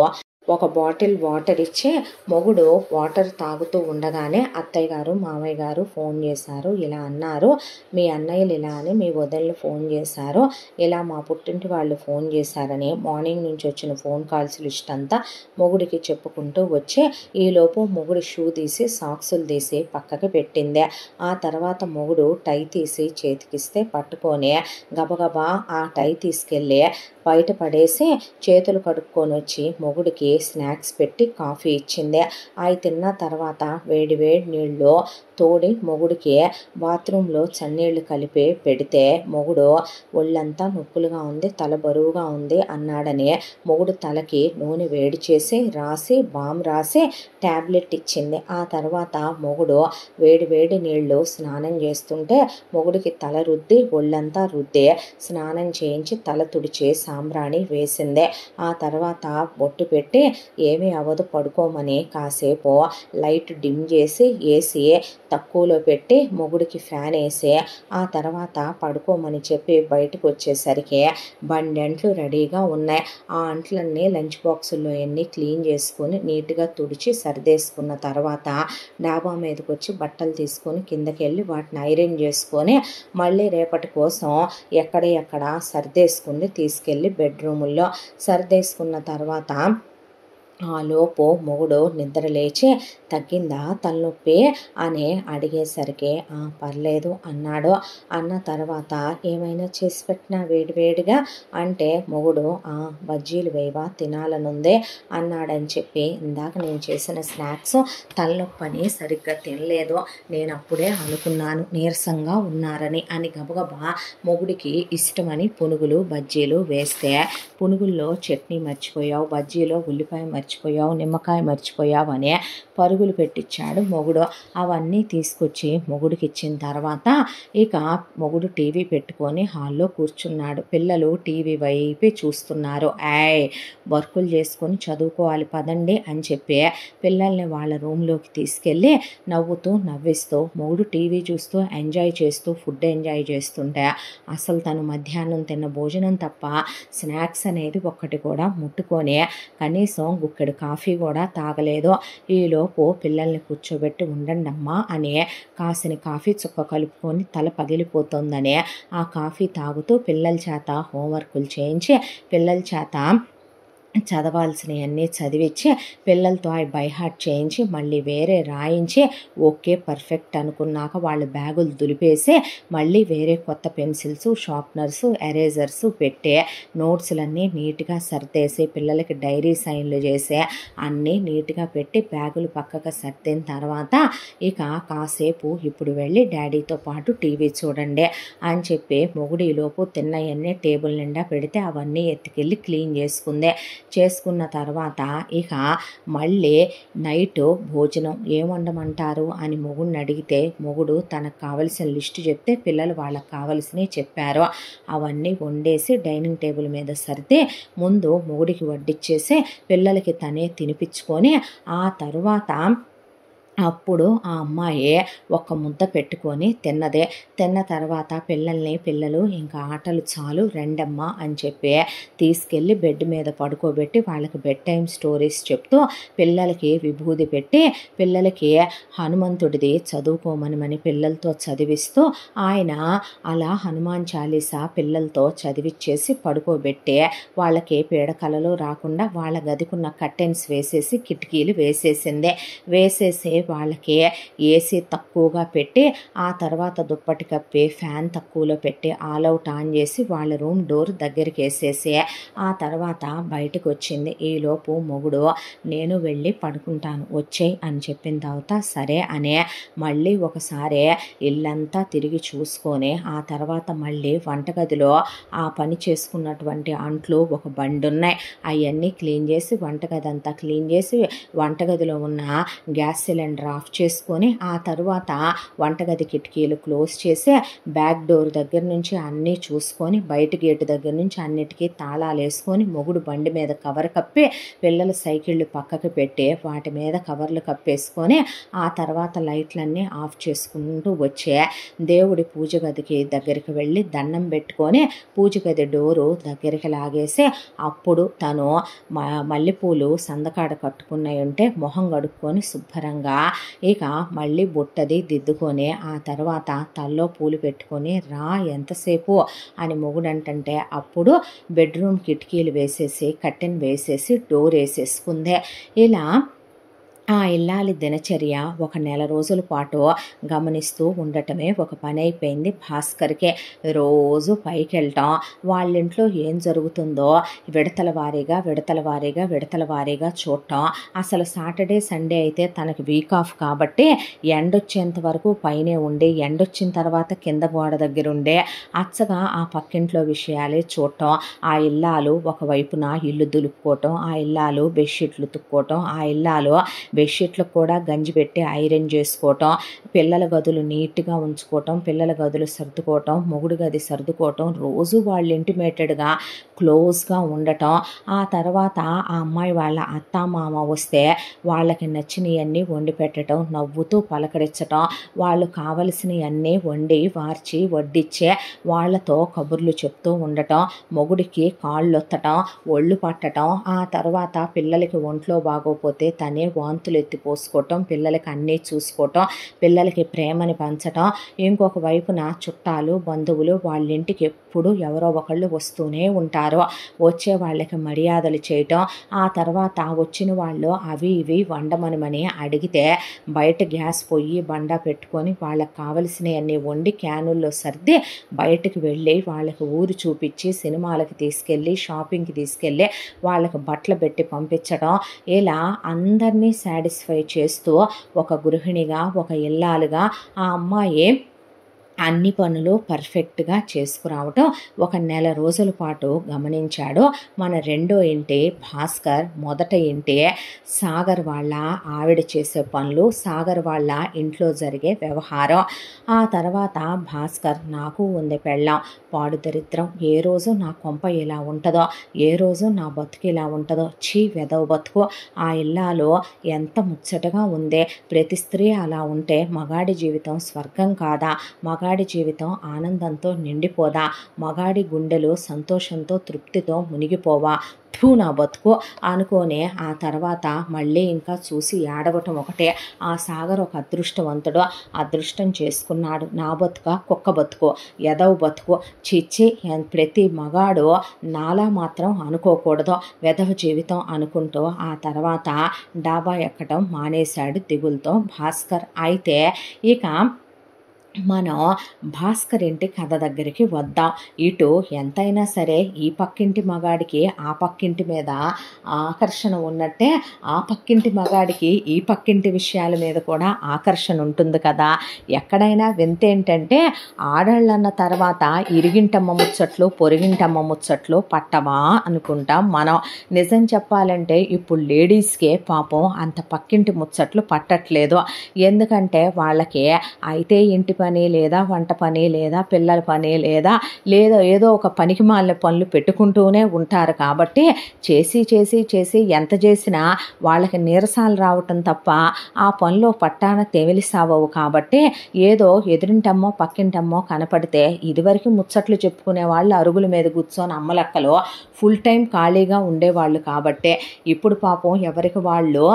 ఒక బాటిల్ వాటర్ ఇచ్చి మొగుడు వాటర్ తాగుతూ ఉండగానే అత్తయ్య గారు మామయ్య గారు ఫోన్ చేశారు. ఇలా అన్నారు, మీ అన్నయ్యలు ఇలా అని మీ వదినలు ఫోన్ చేశారు, ఇలా మా పుట్టింటి వాళ్ళు ఫోన్ చేశారని మార్నింగ్ నుంచి వచ్చిన ఫోన్ కాల్స్ లిస్ట్ అంతా మొగుడికి చెప్పుకుంటూ వచ్చి ఈలోపు మొగుడు షూ తీసి సాక్సులు తీసి పక్కకి పెట్టిందే. ఆ తర్వాత మొగుడు టై తీసి చేతికిస్తే పట్టుకొని గబగబా ఆ టై తీసుకెళ్ళి బయట పడేసి చేతులు కడుక్కొని వచ్చి మొగుడికి స్నాక్స్ పెట్టి కాఫీ ఇచ్చింది. అవి తిన్న తర్వాత వేడి వేడి నీళ్ళు తోడి మొగుడికి బాత్రూంలో చన్నీళ్ళు కలిపి పెడితే మొగుడు ఒళ్ళంతా నొప్పులుగా ఉంది, తల బరువుగా ఉంది అన్నాడని మొగుడు తలకి నూనె వేడి చేసి రాసి బామ్ రాసి ట్యాబ్లెట్ ఇచ్చింది. ఆ తర్వాత మొగుడు వేడి వేడి నీళ్ళు స్నానం చేస్తుంటే మొగుడికి తల రుద్ది ఒళ్ళంతా రుద్ది స్నానం చేయించి తల తుడిచి సాంబ్రాణి వేసిందే. ఆ తర్వాత బొట్టు పెట్టి ఏమీ అవ్వదు పడుకోమని కాసేపు లైట్ డిమ్ చేసి ఏసీ తక్కువలో పెట్టి మొగుడికి ఫ్యాన్ వేసి ఆ తర్వాత పడుకోమని చెప్పి బయటకు వచ్చేసరికి బండెంట్లు రెడీగా ఉన్నాయి. ఆ అంట్లన్నీ లంచ్ బాక్సుల్లో అన్నీ క్లీన్ చేసుకొని నీట్గా తుడిచి సర్దేసుకున్న తర్వాత డాబా మీదకి వచ్చి బట్టలు తీసుకొని కిందకి వెళ్ళి వాటిని ఐరన్ చేసుకొని మళ్ళీ రేపటి కోసం ఎక్కడ సర్దేసుకుని తీసుకెళ్ళి బెడ్రూముల్లో సర్దేసుకున్న తర్వాత ఆ లోపు మొగుడు నిద్ర లేచి తగ్గిందా తలనొప్పి అని అడిగేసరికి పర్లేదు అన్నాడు. అన్న తర్వాత ఏమైనా చేసి పెట్టినా వేడివేడిగా అంటే మొగుడు బజ్జీలు వేవా తినాలనుంది అన్నాడని చెప్పి ఇందాక నేను చేసిన స్నాక్స్ తలనొప్పని సరిగ్గా తినలేదు, నేను అప్పుడే అనుకున్నాను నీరసంగా ఉన్నారని అని గబగబా మొగుడికి ఇష్టమని పునుగులు బజ్జీలు వేస్తే పునుగుల్లో చట్నీ మర్చిపోయావు, బజ్జీలో ఉల్లిపాయ మర్చిపోయావు, నిమ్మకాయ మర్చిపోయావు అని పరుగులు పెట్టించాడు మొగుడు. అవన్నీ తీసుకొచ్చి మొగుడికి ఇచ్చిన తర్వాత ఇక మొగుడు టీవీ పెట్టుకొని హాల్లో కూర్చున్నాడు. పిల్లలు టీవీ వైపే చూస్తున్నారు. వర్కులు చేసుకొని చదువుకోవాలి పదండి అని చెప్పి పిల్లల్ని వాళ్ళ రూమ్లోకి తీసుకెళ్ళి నవ్విస్తూ మొగుడు టీవీ చూస్తూ ఎంజాయ్ చేస్తూ ఫుడ్ ఎంజాయ్ చేస్తుంటే అసలు తను మధ్యాహ్నం తిన్న భోజనం తప్ప స్నాక్స్ అనేది ఒక్కటి కూడా ముట్టుకొని కనీసం గుక్కెడు కాఫీ కూడా తాగలేదు. ఈలోపు పిల్లల్ని కూర్చోబెట్టి ఉండండి అమ్మా అని కాసిన కాఫీ చుక్క కలుపుకొని తల పగిలిపోతుందని ఆ కాఫీ తాగుతూ పిల్లల చేత హోంవర్కులు చేయించి పిల్లల చేత చదవాల్సినవన్నీ చదివించి పిల్లలతో అవి బైహార్ట్ చేయించి మళ్ళీ వేరే రాయించి ఓకే పర్ఫెక్ట్ అనుకున్నాక వాళ్ళ బ్యాగులు దులిపేసి మళ్ళీ వేరే కొత్త పెన్సిల్స్ షార్ప్నర్స్ ఎరేజర్స్ పెట్టి నోట్స్లన్నీ నీట్గా సర్దేసి పిల్లలకి డైరీ సైన్లు చేసి అన్నీ నీట్గా పెట్టి బ్యాగులు పక్కకు సర్దిన తర్వాత ఇక కాసేపు ఇప్పుడు వెళ్ళి డాడీతో పాటు టీవీ చూడండి అని చెప్పి మొగుడిలోపు తిన్నవన్నీ టేబుల్ నిండా పెడితే అవన్నీ ఎత్తుకెళ్ళి క్లీన్ చేసుకున్న తర్వాత ఇక మళ్ళీ నైట్ భోజనం ఏం వండమంటారు అని మొగుడిని అడిగితే మొగుడు తనకు కావలసిన లిస్టు చెప్తే పిల్లలు వాళ్ళకి కావలసినవి చెప్పారు. అవన్నీ వండేసి డైనింగ్ టేబుల్ మీద సర్ది ముందు మొగుడికి వడ్డిచ్చేసి పిల్లలకి తనే తినిపించుకొని ఆ తరువాత అప్పుడు ఆ అమ్మాయి ఒక్క ముద్ద పెట్టుకొని తిన్నదే. తిన్న తర్వాత పిల్లలు ఇంకా ఆటలు చాలు రండమ్మా అని చెప్పి తీసుకెళ్ళి బెడ్ మీద పడుకోబెట్టి వాళ్ళకి బెడ్ టైం స్టోరీస్ చెప్తూ పిల్లలకి విభూది పెట్టి పిల్లలకి హనుమంతుడిది చదువుకోమని పిల్లలతో చదివిస్తూ ఆయన అలా హనుమాన్ చాలీసా పిల్లలతో చదివిచ్చేసి పడుకోబెట్టి వాళ్ళకి పీడకలలు రాకుండా వాళ్ళ గదికున్న కర్టెన్స్ వేసేసి కిటికీలు వేసేసింది. వేసేసి వాళ్ళకి ఏసీ తక్కువగా పెట్టి ఆ తర్వాత దుప్పటి కప్పి ఫ్యాన్ తక్కువలో పెట్టి ఆల్అవుట్ ఆన్ చేసి వాళ్ళ రూమ్ డోర్ దగ్గరికి వేసేసి ఆ తర్వాత బయటకు వచ్చింది. ఈలోపు మొగుడు నేను వెళ్ళి పడుకుంటాను వచ్చేయి అని చెప్పిన తర్వాత సరే అనే మళ్ళీ ఒకసారి ఇల్లంతా తిరిగి చూసుకొని ఆ తర్వాత మళ్ళీ వంటగదిలో ఆ పని చేసుకున్నటువంటి అంట్లు ఒక బండి ఉన్నాయి అవన్నీ క్లీన్ చేసి వంటగది అంతా క్లీన్ చేసి వంటగదిలో ఉన్న గ్యాస్ సిలిండర్ ఆఫ్ చేసుకొని ఆ తర్వాత వంటగది కిటికీలు క్లోజ్ చేసి బ్యాక్ డోర్ దగ్గర నుంచి అన్నీ చూసుకొని బయట గేటు దగ్గర నుంచి అన్నిటికీ తాళాలు వేసుకొని మొగుడు బండి మీద కవర్ కప్పి పిల్లల సైకిళ్ళు పక్కకు పెట్టి వాటి మీద కవర్లు కప్పేసుకొని ఆ తర్వాత లైట్లన్నీ ఆఫ్ చేసుకుంటూ వచ్చే దేవుడి పూజ గదికి దగ్గరికి వెళ్ళి దండం పెట్టుకొని పూజ గది డోరు దగ్గరికి లాగేసి అప్పుడు తను మల్లెపూలు సందకాడ కట్టుకున్నాయి ఉంటే మొహం కడుక్కొని శుభ్రంగా ఇక మళ్ళీ బుట్టది దిద్దుకొని ఆ తర్వాత తల్లో పూలు పెట్టుకొని రా ఎంతసేపు అని మొగుడంటే అప్పుడు బెడ్రూమ్ కిటికీలు వేసేసి కర్టెన్ వేసేసి డోర్ వేసేసుకుందే. ఇలా ఆ ఇల్లాలి దినచర్య ఒక నెల రోజుల పాటు గమనిస్తూ ఉండటమే ఒక పని అయిపోయింది భాస్కర్కే. రోజు పైకి వెళ్ళటం వాళ్ళింట్లో ఏం జరుగుతుందో విడతల వారీగా చూడటం. అసలు సాటర్డే సండే అయితే తనకి వీక్ ఆఫ్ కాబట్టి ఎండొచ్చేంత వరకు పైనే ఉండి ఎండొచ్చిన తర్వాత కింద గోడ దగ్గర ఉండే అచ్చగా ఆ పక్కింట్లో విషయాలే చూడటం. ఆ ఇల్లాలు ఒకవైపున ఇల్లు దులుపుకోవటం, ఆ ఇల్లాలు బెడ్షీట్లు తుక్కోవటం, ఆ ఇల్లాలు బెడ్షీట్లకు కూడా గంజి పెట్టి ఐరన్ చేసుకోవటం, పిల్లల గదులు నీట్గా ఉంచుకోవటం, పిల్లల గదులు సర్దుకోవటం, మొగుడు గది సర్దుకోవటం, రోజు వాళ్ళు ఇంటిమేటెడ్గా క్లోజ్గా ఉండటం. ఆ తర్వాత ఆ అమ్మాయి వాళ్ళ అత్తామామ వస్తే వాళ్ళకి నచ్చినవన్నీ వండి పెట్టడం, నవ్వుతూ పలకరించటం, వాళ్ళు కావలసినవన్నీ వండి వార్చి వడ్డిచ్చే వాళ్ళతో కబుర్లు చెప్తూ ఉండటం, మొగుడికి కాళ్ళు ఒత్తటం, ఒళ్ళు పట్టటం, ఆ తర్వాత పిల్లలకి ఒంట్లో బాగోపోతే తనే వాంతులు ఎత్తిపోసుకోవటం, పిల్లలకి అన్నీ చూసుకోవటం, పిల్లలకి ప్రేమని పంచటం. ఇంకొక వైపున చుట్టాలు బంధువులు వాళ్ళ ఇంటికి ఎప్పుడు ఎవరో ఒకళ్ళు వస్తూనే ఉంటారు. వచ్చే వాళ్ళకి మర్యాదలు చేయటం, ఆ తర్వాత వచ్చిన వాళ్ళు అవి ఇవి వండమని అడిగితే బయట గ్యాస్ పొయ్యి బండ పెట్టుకొని వాళ్ళకి కావలసినవన్నీ వండి క్యానుల్లో సర్ది బయటకు వెళ్ళి వాళ్ళకి ఊరు చూపించి సినిమాలకి తీసుకెళ్ళి షాపింగ్కి తీసుకెళ్ళి వాళ్ళకి బట్టలు పెట్టి పంపించడం. ఇలా అందరినీ సాటిస్ఫై చేస్తూ ఒక గృహిణిగా ఒక ఇల్లాలుగా ఆ అమ్మాయి అన్ని పనులు పర్ఫెక్ట్గా చేసుకురావటం ఒక నెల రోజుల పాటు గమనించాడు మన రెండో ఇంటి భాస్కర్. మొదట ఇంటి సాగర్ వాళ్ళ ఆవిడ చేసే పనులు, సాగర్ వాళ్ళ ఇంట్లో జరిగే వ్యవహారం. ఆ తర్వాత భాస్కర్ నాకు ఉంది పెళ్ళాం, పాడు దరిద్రం, ఏ రోజు నా కొంప ఇలా ఉంటుందో, ఏ రోజు నా బతుకు ఇలా ఉంటుందో, చీ వెదవ బతుకు, ఆ ఇల్లాలో ఎంత ముచ్చటగా ఉందే, ప్రతి స్త్రీ అలా ఉంటే మగాడి జీవితం స్వర్గం కాదా, మగాడి జీవితం ఆనందంతో నిండిపోదా, మగాడి గుండెలు సంతోషంతో తృప్తితో మునిగిపోవా, నా బతుకు అనుకోనే ఆ తర్వాత మళ్ళీ ఇంకా చూసి ఏడవటం ఒకటే. ఆ సాగర్ ఒక అదృష్టవంతుడు, అదృష్టం చేసుకున్నాడు. నా బతుక కుక్క బతుకు, ఎదవ బతుకు, చిచ్చి, ప్రతి మగాడు నాలా మాత్రం అనుకోకూడదు, వెధవ జీవితం అనుకుంటూ ఆ తర్వాత డాబా ఎక్కడం మానేశాడు దిగులతో భాస్కర్. అయితే ఇక మనం భాస్కర్ ఇంటి కథ దగ్గరికి వద్దాం. ఇటు ఎంతైనా సరే ఈ పక్కింటి మగాడికి ఆ పక్కింటి మీద ఆకర్షణ ఉన్నట్టే ఆ పక్కింటి మగాడికి ఈ పక్కింటి విషయాల మీద కూడా ఆకర్షణ ఉంటుంది కదా. ఎక్కడైనా వింతేంటంటే ఆడళ్ళన్న తర్వాత ఇరిగింటమ్మ ముచ్చట్లు పొరిగింటమ్మ ముచ్చట్లు పట్టవా అనుకుంటాం మనం. నిజం చెప్పాలంటే ఇప్పుడు లేడీస్కే పాపం అంత పక్కింటి ముచ్చట్లు పట్టట్లేదు. ఎందుకంటే వాళ్ళకి అయితే ఇంటి పని లేదా వంట పని లేదా పిల్లల పని లేదా ఏదో ఒక పనికి మాలిన పనులు పెట్టుకుంటూనే ఉంటారు. కాబట్టి చేసి చేసి చేసి ఎంత చేసినా వాళ్ళకి నీరసాలు రావటం తప్ప ఆ పనిలో పట్టాన తెమిలిసావవు. కాబట్టి ఏదో ఎదురింటమ్మో పక్కింటమ్మో కనపడితే ఇదివరకు ముచ్చట్లు చెప్పుకునే వాళ్ళు అరుగుల మీద కూర్చొని అమ్మలక్కలు ఫుల్ టైం ఖాళీగా ఉండేవాళ్ళు. కాబట్టి ఇప్పుడు పాపం ఎవరికి వాళ్ళు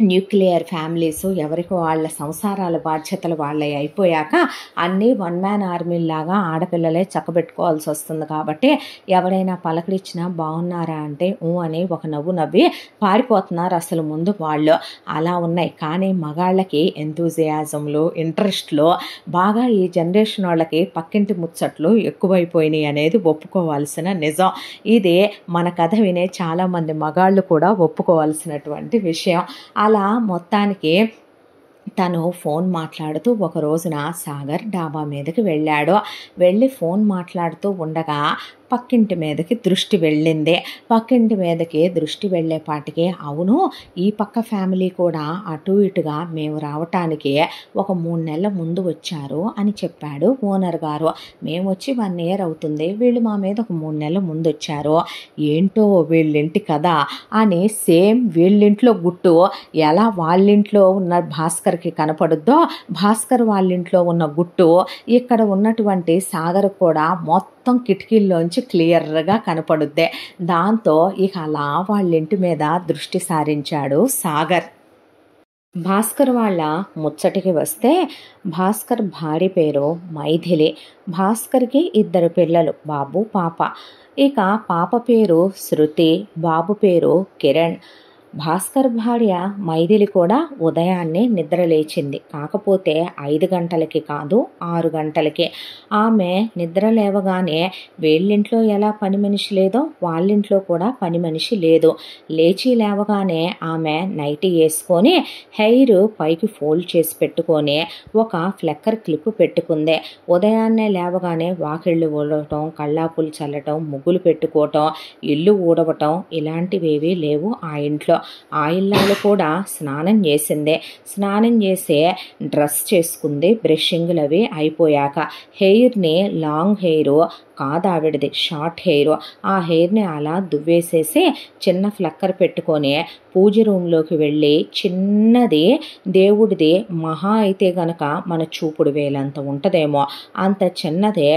న్యూక్లియర్ ఫ్యామిలీస్, ఎవరికి వాళ్ళ సంసారాల బాధ్యతలు వాళ్ళవి అయిపోయాక అన్నీ వన్ మ్యాన్ ఆర్మీలాగా ఆడపిల్లలే చక్కబెట్టుకోవాల్సి వస్తుంది. కాబట్టి ఎవరైనా పలకరించినా బాగున్నారా అంటే అని ఒక నవ్వు నవ్వి పారిపోతున్నారు అసలు ముందు వాళ్ళు. అలా ఉన్నాయి. కానీ మగాళ్ళకి ఎంతూజియాజంలు, ఇంట్రెస్ట్లు బాగా ఈ జనరేషన్ వాళ్ళకి పక్కింటి ముచ్చట్లు ఎక్కువైపోయినాయి అనేది ఒప్పుకోవాల్సిన నిజం. ఇది మన కథ వినే చాలామంది మగాళ్ళు కూడా ఒప్పుకోవాల్సినటువంటి విషయం. అలా మొత్తానికి తను ఫోన్ మాట్లాడుతూ ఒక రోజున సాగర్ డాబా మీదకి వెళ్ళాడు. వెళ్ళి ఫోన్ మాట్లాడుతూ ఉండగా పక్కింటి మీదకి దృష్టి వెళ్ళింది. పక్కింటి మీదకి దృష్టి వెళ్ళేపాటికి అవును ఈ పక్క ఫ్యామిలీ కూడా అటు ఇటుగా మేము రావటానికి ఒక 3 నెలల ముందు వచ్చారు అని చెప్పాడు ఓనర్ గారు. మేము వచ్చి 1 year అవుతుంది, వీళ్ళు మా మీద ఒక 3 నెలల ముందు వచ్చారు. ఏంటో వీళ్ళింటి కదా అని సేమ్ వీళ్ళింట్లో గుట్టు ఎలా వాళ్ళింట్లో ఉన్న భాస్కర్కి కనపడుద్దో భాస్కర్ వాళ్ళింట్లో ఉన్న గుట్టు ఇక్కడ ఉన్నటువంటి సాగర్ కూడా మొత్తం కిటికీల్లోంచి క్లియర్గా కనపడుద్దే. దాంతో ఇక అలా వాళ్ళింటి మీద దృష్టి సారించాడు సాగర్. భాస్కర్ వాళ్ళ ముచ్చటికి వస్తే భాస్కర్ భార్య పేరు మైథిలి. భాస్కర్కి 2 పిల్లలు, బాబు పాప. ఇక పాప పేరు శృతి, బాబు పేరు కిరణ్. భాస్కర్ భార్య మైథిలి కూడా ఉదయాన్నే నిద్ర లేచింది. కాకపోతే 5 గంటలకి కాదు 6 గంటలకి. ఆమె నిద్ర లేవగానే వీళ్ళింట్లో ఎలా పని మనిషి లేదో వాళ్ళింట్లో కూడా పని మనిషి లేదు. లేచి లేవగానే ఆమె నైటీ వేసుకొని హెయిర్ పైకి ఫోల్డ్ చేసి పెట్టుకొని ఒక ఫ్లెక్కర్ క్లిప్ పెట్టుకుంది. ఉదయాన్నే లేవగానే వాకిళ్ళు ఊడవటం, కళ్ళాపులు చల్లటం, ముగ్గులు పెట్టుకోవటం, ఇల్లు ఊడవటం ఇలాంటివేవీ లేవు ఆ ఇంట్లో. ఆ ఇల్లాలు కూడా స్నానం చేసిందే. స్నానం చేసి డ్రెస్ చేసుకుంది. బ్రషింగ్లు అవి అయిపోయాక హెయిర్ని లాంగ్ హెయిర్ కాదు ఆవిడది, షార్ట్ హెయిర్. ఆ హెయిర్ని అలా దువ్వేసేసి చిన్న ఫ్లక్కర్ పెట్టుకొని పూజ రూమ్లోకి వెళ్ళి చిన్నది దేవుడిది మహా అయితే గనక మన చూపుడు వేలంత ఉంటుందేమో అంత చిన్నదే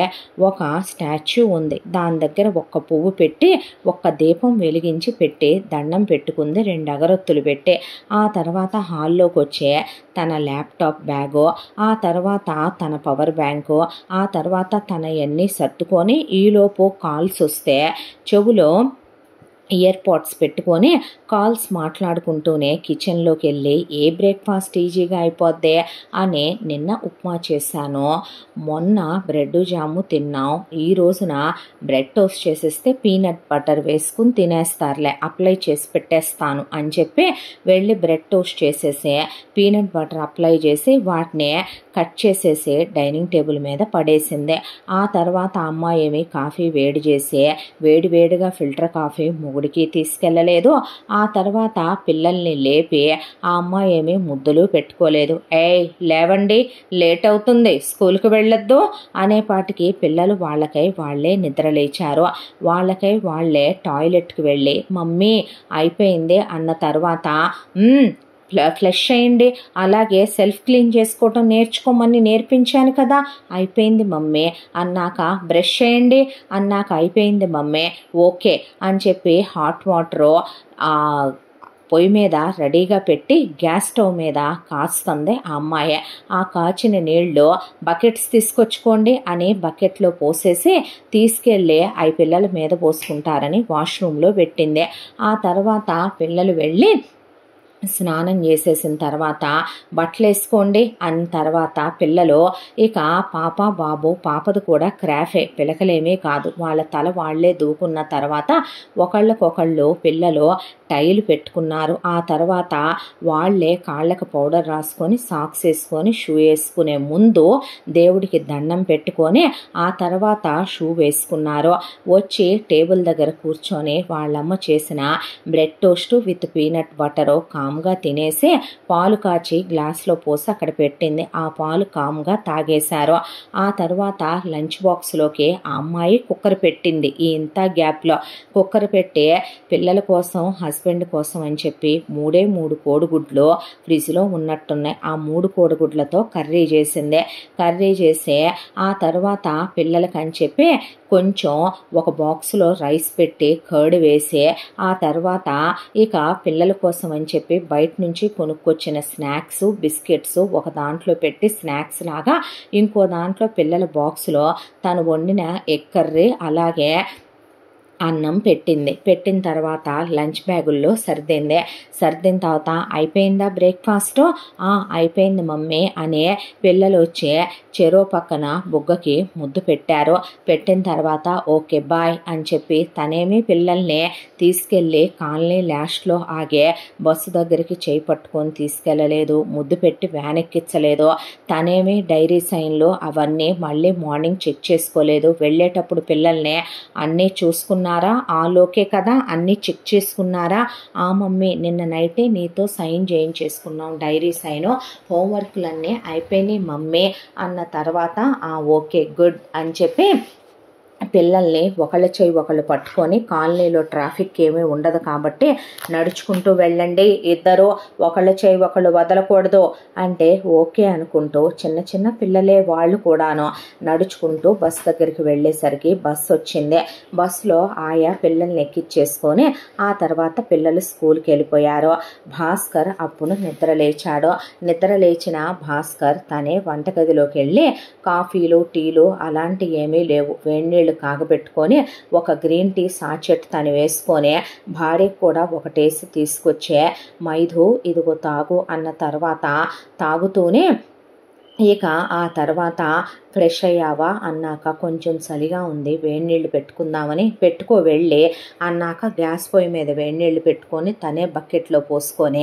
ఒక స్టాచ్యూ ఉంది. దాని దగ్గర ఒక్క పువ్వు పెట్టి ఒక్క దీపం వెలిగించి పెట్టి దండం పెట్టుకుంది. 2 అగరొత్తులు పెట్టి ఆ తర్వాత హాల్లోకి వచ్చే తన ల్యాప్టాప్ బ్యాగు, ఆ తర్వాత తన పవర్ బ్యాంకు, ఆ తర్వాత తన అన్నీ సర్దుకొని ఈలోపు కాల్స్ వస్తే చెవులో ఇయర్ పాడ్స్ పెట్టుకొని కాల్స్ మాట్లాడుకుంటూనే కిచెన్లోకి వెళ్ళి ఏ బ్రేక్ఫాస్ట్ ఈజీగా అయిపోద్ది అని నిన్న ఉప్మా చేశాను, మొన్న బ్రెడ్ జాము తిన్నాం, ఈ రోజున బ్రెడ్ టోస్ట్ చేసేస్తే పీనట్ బటర్ వేసుకుని తినేస్తారులే, అప్లై చేసి పెట్టేస్తాను అని చెప్పి వెళ్ళి బ్రెడ్ టోస్ట్ చేసేసి పీనట్ బటర్ అప్లై చేసి వాటిని కట్ చేసేసి డైనింగ్ టేబుల్ మీద పడేసింది. ఆ తర్వాత అమ్మాయి ఏమి కాఫీ వేడి చేసి వేడివేడిగా ఫిల్టర్ కాఫీ మొగుడికి తీసుకెళ్ళలేదు. ఆ తర్వాత పిల్లల్ని లేపి ఆ అమ్మాయి ఏమి ముద్దులు పెట్టుకోలేదు. ఏయ్ లేవండి, లేట్ అవుతుంది, స్కూల్కి వెళ్ళొద్దు అనేపాటికి పిల్లలు వాళ్ళకై వాళ్ళే నిద్రలేచారు. వాళ్ళకై వాళ్ళే టాయిలెట్కి వెళ్ళి మమ్మీ అయిపోయింది అన్న తర్వాత ఫ్లష్ అయ్యండి, అలాగే సెల్ఫ్ క్లీన్ చేసుకోవటం నేర్చుకోమని నేర్పించాను కదా, అయిపోయింది మమ్మీ అన్నాక బ్రష్ చేయండి అన్నాక అయిపోయింది మమ్మీ ఓకే అని చెప్పి హాట్ వాటరు పొయ్యి మీద రెడీగా పెట్టి గ్యాస్ స్టవ్ మీద కాస్తుంది ఆ అమ్మాయి. ఆ కాచిన నీళ్లు బకెట్స్ తీసుకొచ్చుకోండి అని బకెట్లో పోసేసి తీసుకెళ్ళి అవి పిల్లల మీద పోసుకుంటారని వాష్రూమ్లో పెట్టింది. ఆ తర్వాత పిల్లలు వెళ్ళి స్నానం చేసేసిన తర్వాత బట్టలు వేసుకోండి అన్న తర్వాత పిల్లలు ఇక పాప బాబు, పాపది కూడా క్రాఫే, పిలకలేమీ కాదు, వాళ్ళ తల వాళ్లే దూకున్న తర్వాత ఒకళ్ళకొకళ్ళు పిల్లలు టైలు పెట్టుకున్నారు. ఆ తర్వాత వాళ్లే కాళ్ళకు పౌడర్ రాసుకొని సాక్స్ వేసుకొని షూ వేసుకునే ముందు దేవుడికి దండం పెట్టుకొని ఆ తర్వాత షూ వేసుకున్నారు. వచ్చి టేబుల్ దగ్గర కూర్చొని వాళ్ళమ్మ చేసిన bread toast with peanut butter కామ్గా తినేసి పాలు కాచి గ్లాస్లో పోసి అక్కడ పెట్టింది. ఆ పాలు కామ్గా తాగేశారు. ఆ తర్వాత లంచ్ బాక్స్లోకి ఆ అమ్మాయి కుక్కర్ పెట్టింది. ఈ ఇంత గ్యాప్లో కుక్కర్ పెట్టి పిల్లల కోసం హస్బెండ్ కోసం అని చెప్పి 3 కోడిగుడ్లు ఫ్రిడ్జ్లో ఉన్నట్టున్నాయి. ఆ 3 కోడిగుడ్లతో కర్రీ చేసింది. కర్రీ చేసి ఆ తర్వాత పిల్లలకని చెప్పి కొంచెం ఒక బాక్స్లో రైస్ పెట్టి కర్డ్ వేసి ఆ తర్వాత ఇక పిల్లల కోసం అని చెప్పి బయట నుంచి కొనుక్కొచ్చిన స్నాక్స్ బిస్కెట్స్ ఒక దాంట్లో పెట్టి స్నాక్స్ లాగా ఇంకో దాంట్లో పిల్లల బాక్స్లో తను వండిన ఎగ్ కర్రీ అలాగే అన్నం పెట్టింది. పెట్టిన తర్వాత లంచ్ బ్యాగుల్లో సర్దింది. సర్దిన తర్వాత అయిపోయిందా బ్రేక్ఫాస్ట్? అయిపోయింది మమ్మీ అనే పిల్లలు వచ్చి చెరో పక్కన బుగ్గకి ముద్దు పెట్టారు. పెట్టిన తర్వాత ఓకే బాయ్ అని చెప్పి తనేమి పిల్లల్ని తీసుకెళ్ళి కాలనీ లాస్ట్లో ఆగే బస్సు దగ్గరికి చేయి పట్టుకొని తీసుకెళ్ళలేదు. ముద్దు పెట్టి వ్యాన్ ఎక్కించలేదు. తనేమి డైరీ సైన్లు అవన్నీ మళ్ళీ మార్నింగ్ చెక్ చేసుకోలేదు. వెళ్ళేటప్పుడు పిల్లల్ని అన్నీ చూసుకున్నారా? లోకే కదా అన్నీ చెక్ చేసుకున్నారా? మమ్మీ నిన్న నైటే నీతో సైన్ చేయించేసుకున్నాం డైరీ సైను హోంవర్క్లన్నీ అయిపోయినాయి మమ్మీ అన్న తర్వాత ఓకే గుడ్ అని చెప్పి పిల్లల్ని ఒకళ్ళ చేయి ఒకళ్ళు పట్టుకొని కాలనీలో ట్రాఫిక్ ఏమీ ఉండదు కాబట్టి నడుచుకుంటూ వెళ్ళండి ఇద్దరు ఒకళ్ళ చేయి ఒకళ్ళు వదలకూడదు అంటే ఓకే అనుకుంటూ చిన్న చిన్న పిల్లలే వాళ్ళు కూడాను నడుచుకుంటూ బస్ దగ్గరికి వెళ్ళేసరికి బస్సు వచ్చింది. బస్సులో ఆయా పిల్లల్ని ఎక్కిచ్చేసుకొని ఆ తర్వాత పిల్లలు స్కూల్కి వెళ్ళిపోయారు. భాస్కర్ అప్పుడు నిద్ర లేచాడు. నిద్ర లేచిన భాస్కర్ తనే వంటగదిలోకి వెళ్ళి కాఫీలు టీలు అలాంటి ఏమీ లేవు. వేడినీళ్ళు కాగబెట్టుకొని ఒక గ్రీన్ టీ సాచెట్ తను వేసుకొని భార్యకు కూడా ఒకటేసి తీసుకొచ్చే మైధు ఇదిగో తాగు అన్న తర్వాత తాగుతూనే ఇక ఆ తర్వాత ఫ్రెష్ అయ్యావా అన్నాక కొంచెం చలిగా ఉంది వేడినీళ్ళు పెట్టుకుందామని పెట్టుకో వెళ్ళి అన్నాక గ్యాస్ పొయ్యి మీద వేడినీళ్ళు పెట్టుకొని తనే బకెట్లో పోసుకొని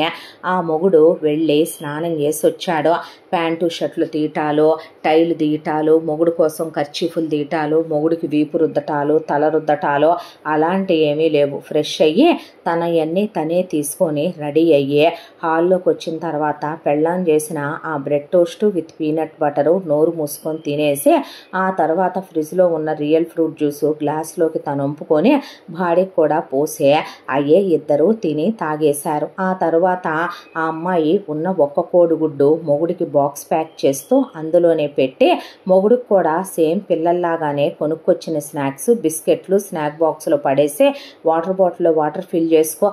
ఆ మొగుడు వెళ్ళి స్నానం చేసి వచ్చాడు. ప్యాంటు షర్ట్లు తీయటాలు టైలు తీయటాలు మొగుడు కోసం కర్చీఫులు తీయటాలు మొగుడికి వీపు రుద్దటాలు తల రుద్దటాలు అలాంటి ఏమీ లేవు. ఫ్రెష్ అయ్యి తనవన్నీ తనే తీసుకొని రెడీ అయ్యి హాల్లోకి వచ్చిన తర్వాత పెళ్ళాం చేసిన ఆ bread toast with peanut butter నోరు మూసుకొని తినేసి ఆ తర్వాత ఫ్రిడ్జ్లో ఉన్న రియల్ ఫ్రూట్ జ్యూసు గ్లాస్లోకి తను వంపుకొని భార్యకు కూడా పోసే అయ్యే ఇద్దరు తిని తాగేశారు. ఆ తర్వాత ఆ అమ్మాయి ఉన్న ఒక్క కోడిగుడ్డు మొగుడికి బాక్స్ ప్యాక్ చేస్తూ అందులోనే పెట్టి మొగుడికి కూడా సేమ్ పిల్లల్లాగానే కొనుక్కొచ్చిన స్నాక్స్ బిస్కెట్లు స్నాక్ బాక్స్లో పడేసి వాటర్ బాటిల్లో వాటర్ ఫిల్ చేసుకో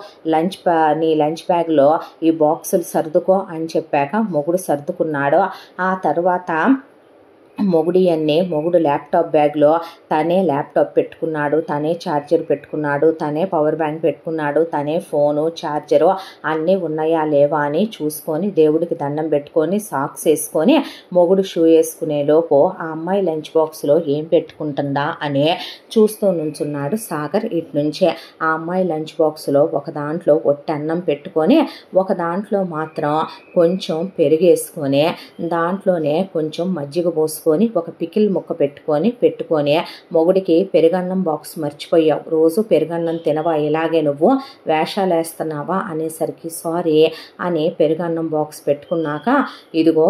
నీ లంచ్ బ్యాగ్లో ఈ బాక్సులు సర్దుకో అని చెప్పాక మొగుడు సర్దుకున్నాడు. ఆ తర్వాత మొగుడు ల్యాప్టాప్ బ్యాగ్లో తనే ల్యాప్టాప్ పెట్టుకున్నాడు. తనే ఛార్జర్ పెట్టుకున్నాడు. తనే పవర్ బ్యాంక్ పెట్టుకున్నాడు. తనే ఫోను ఛార్జరు అన్నీ ఉన్నాయా లేవా అని చూసుకొని దేవుడికి దండం పెట్టుకొని సాక్స్ వేసుకొని మొగుడు షూ వేసుకునే లోపు ఆ అమ్మాయి లంచ్ బాక్స్లో ఏం పెట్టుకుంటుందా అని చూస్తూ నుంచున్నాడు సాగర్. ఇటు నుంచే ఆ అమ్మాయి లంచ్ బాక్స్లో ఒక దాంట్లో ఒట్టి అన్నం పెట్టుకొని ఒక దాంట్లో మాత్రం కొంచెం పెరిగేసుకొని దాంట్లోనే కొంచెం మజ్జిగ పోసుకొని ఒక పికిల్ ముక్క పెట్టుకొని మొగుడికి పెరుగన్నం బాక్స్ మర్చిపోయావు రోజు పెరుగన్నం తినవా ఇలాగే నువ్వు వేషాలు వేస్తున్నావా అనేసరికి సారీ అని పెరుగన్నం బాక్స్ పెట్టుకున్నాక ఇదిగో